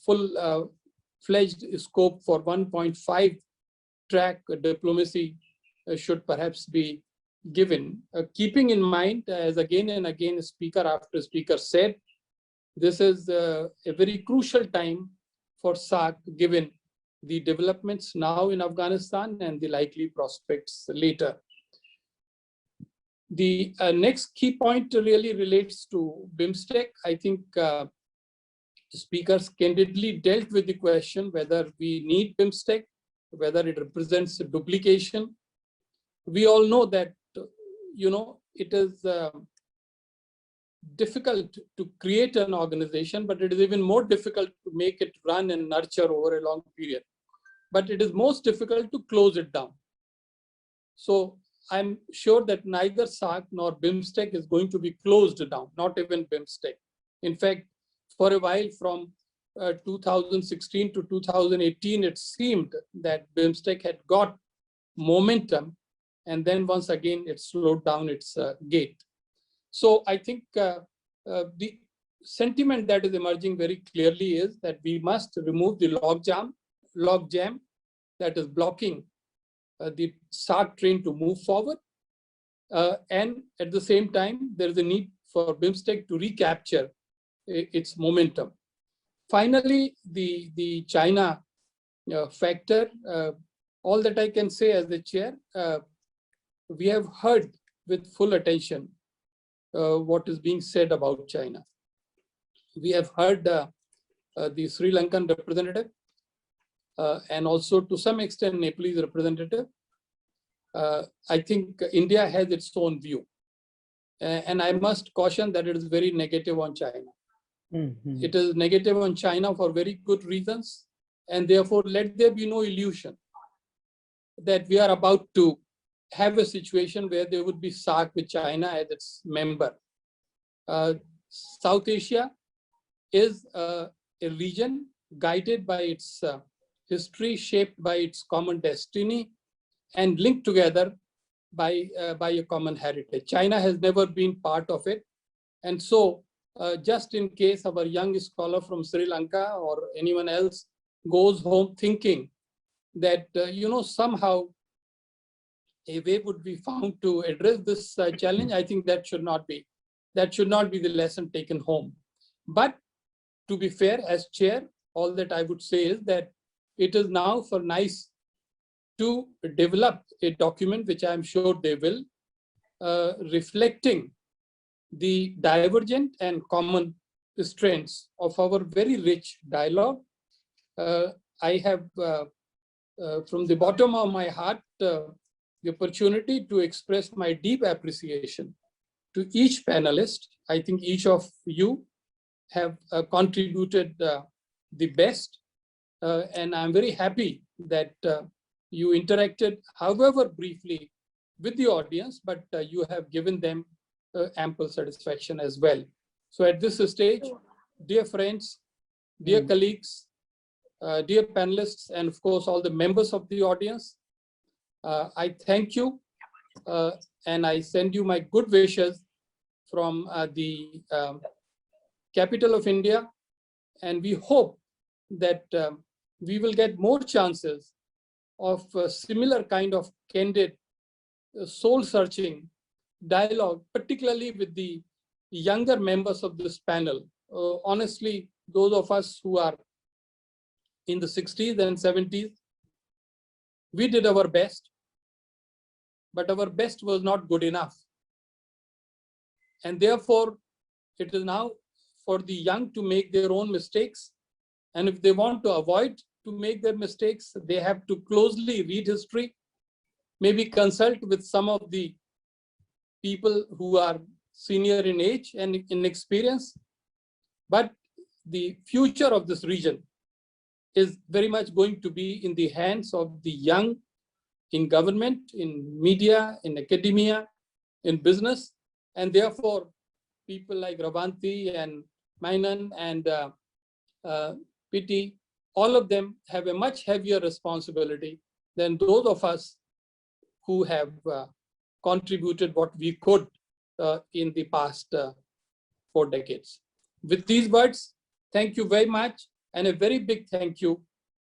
full-fledged scope for 1.5 track diplomacy should perhaps be given, keeping in mind, as again and again speaker after speaker said, this is a very crucial time for SAARC, given the developments now in Afghanistan and the likely prospects later. The next key point really relates to BIMSTEC. I think speakers candidly dealt with the question whether we need BIMSTEC, whether it represents a duplication. We all know that, it is difficult to create an organization, but it is even more difficult to make it run and nurture over a long period. But it is most difficult to close it down. So I'm sure that neither SAARC nor BIMSTEC is going to be closed down, not even BIMSTEC. In fact, for a while from 2016 to 2018, it seemed that BIMSTEC had got momentum, and then once again, it slowed down its gait. So I think the sentiment that is emerging very clearly is that we must remove the logjam that is blocking the SAARC train to move forward. And at the same time, there is a need for BIMSTEC to recapture its momentum. Finally, the China factor, all that I can say as the chair, we have heard with full attention what is being said about China. We have heard the Sri Lankan representative and also to some extent Nepalese representative. I think India has its own view. And I must caution that it is very negative on China. Mm-hmm. It is negative on China for very good reasons. And therefore, let there be no illusion that we are about to have a situation where there would be SAARC with China as its member. South Asia is a region guided by its history, shaped by its common destiny, and linked together by a common heritage. China has never been part of it. And so just in case our young scholar from Sri Lanka or anyone else goes home thinking that, somehow a way would be found to address this challenge, I think that should not be the lesson taken home. But to be fair, as chair, all that I would say is that it is now for NICE to develop a document, which I'm sure they will, reflecting the divergent and common strengths of our very rich dialogue. I have, from the bottom of my heart, the opportunity to express my deep appreciation to each panelist. I think each of you have contributed the best, and I'm very happy that you interacted, however briefly, with the audience, but you have given them ample satisfaction as well. So at this stage, dear friends, dear colleagues, dear panelists, and of course all the members of the audience, I thank you, and I send you my good wishes from the capital of India, and we hope that we will get more chances of similar kind of candid, soul-searching dialogue, particularly with the younger members of this panel. Honestly, those of us who are in the 60s and 70s, we did our best, but our best was not good enough. And therefore, it is now for the young to make their own mistakes. And if they want to avoid to make their mistakes, they have to closely read history, maybe consult with some of the people who are senior in age and in experience. But the future of this region is very much going to be in the hands of the young in government, in media, in academia, in business. And therefore, people like Ruwanthi and Maihan and Piti, all of them have a much heavier responsibility than those of us who have contributed what we could in the past 4 decades. With these words, thank you very much, and a very big thank you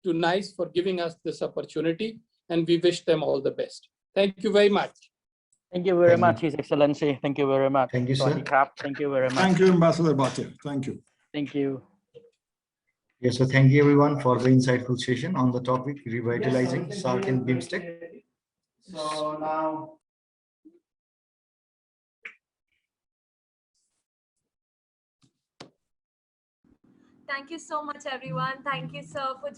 to NICE for giving us this opportunity, and we wish them all the best. Thank you very much. Thank you very much, His Excellency. Thank you very much. Thank you, sir. Thank you very much. Thank you, Ambassador Bhatia. Thank you. Thank you. Yes, so thank you everyone for the insightful session on the topic revitalizing SAARC and BIMSTEC. So now, thank you so much, everyone. Thank you, sir, for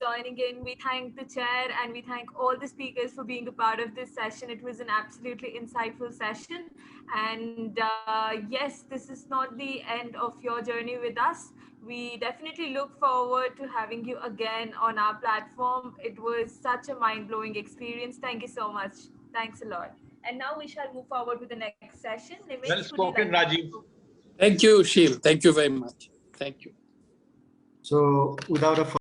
joining in. We thank the chair and we thank all the speakers for being a part of this session. It was an absolutely insightful session. And yes, this is not the end of your journey with us. We definitely look forward to having you again on our platform. It was such a mind-blowing experience. Thank you so much. Thanks a lot. And now we shall move forward with the next session. Well spoken, Rajiv. Thank you, Sheel. Thank you very much. Thank you. So without a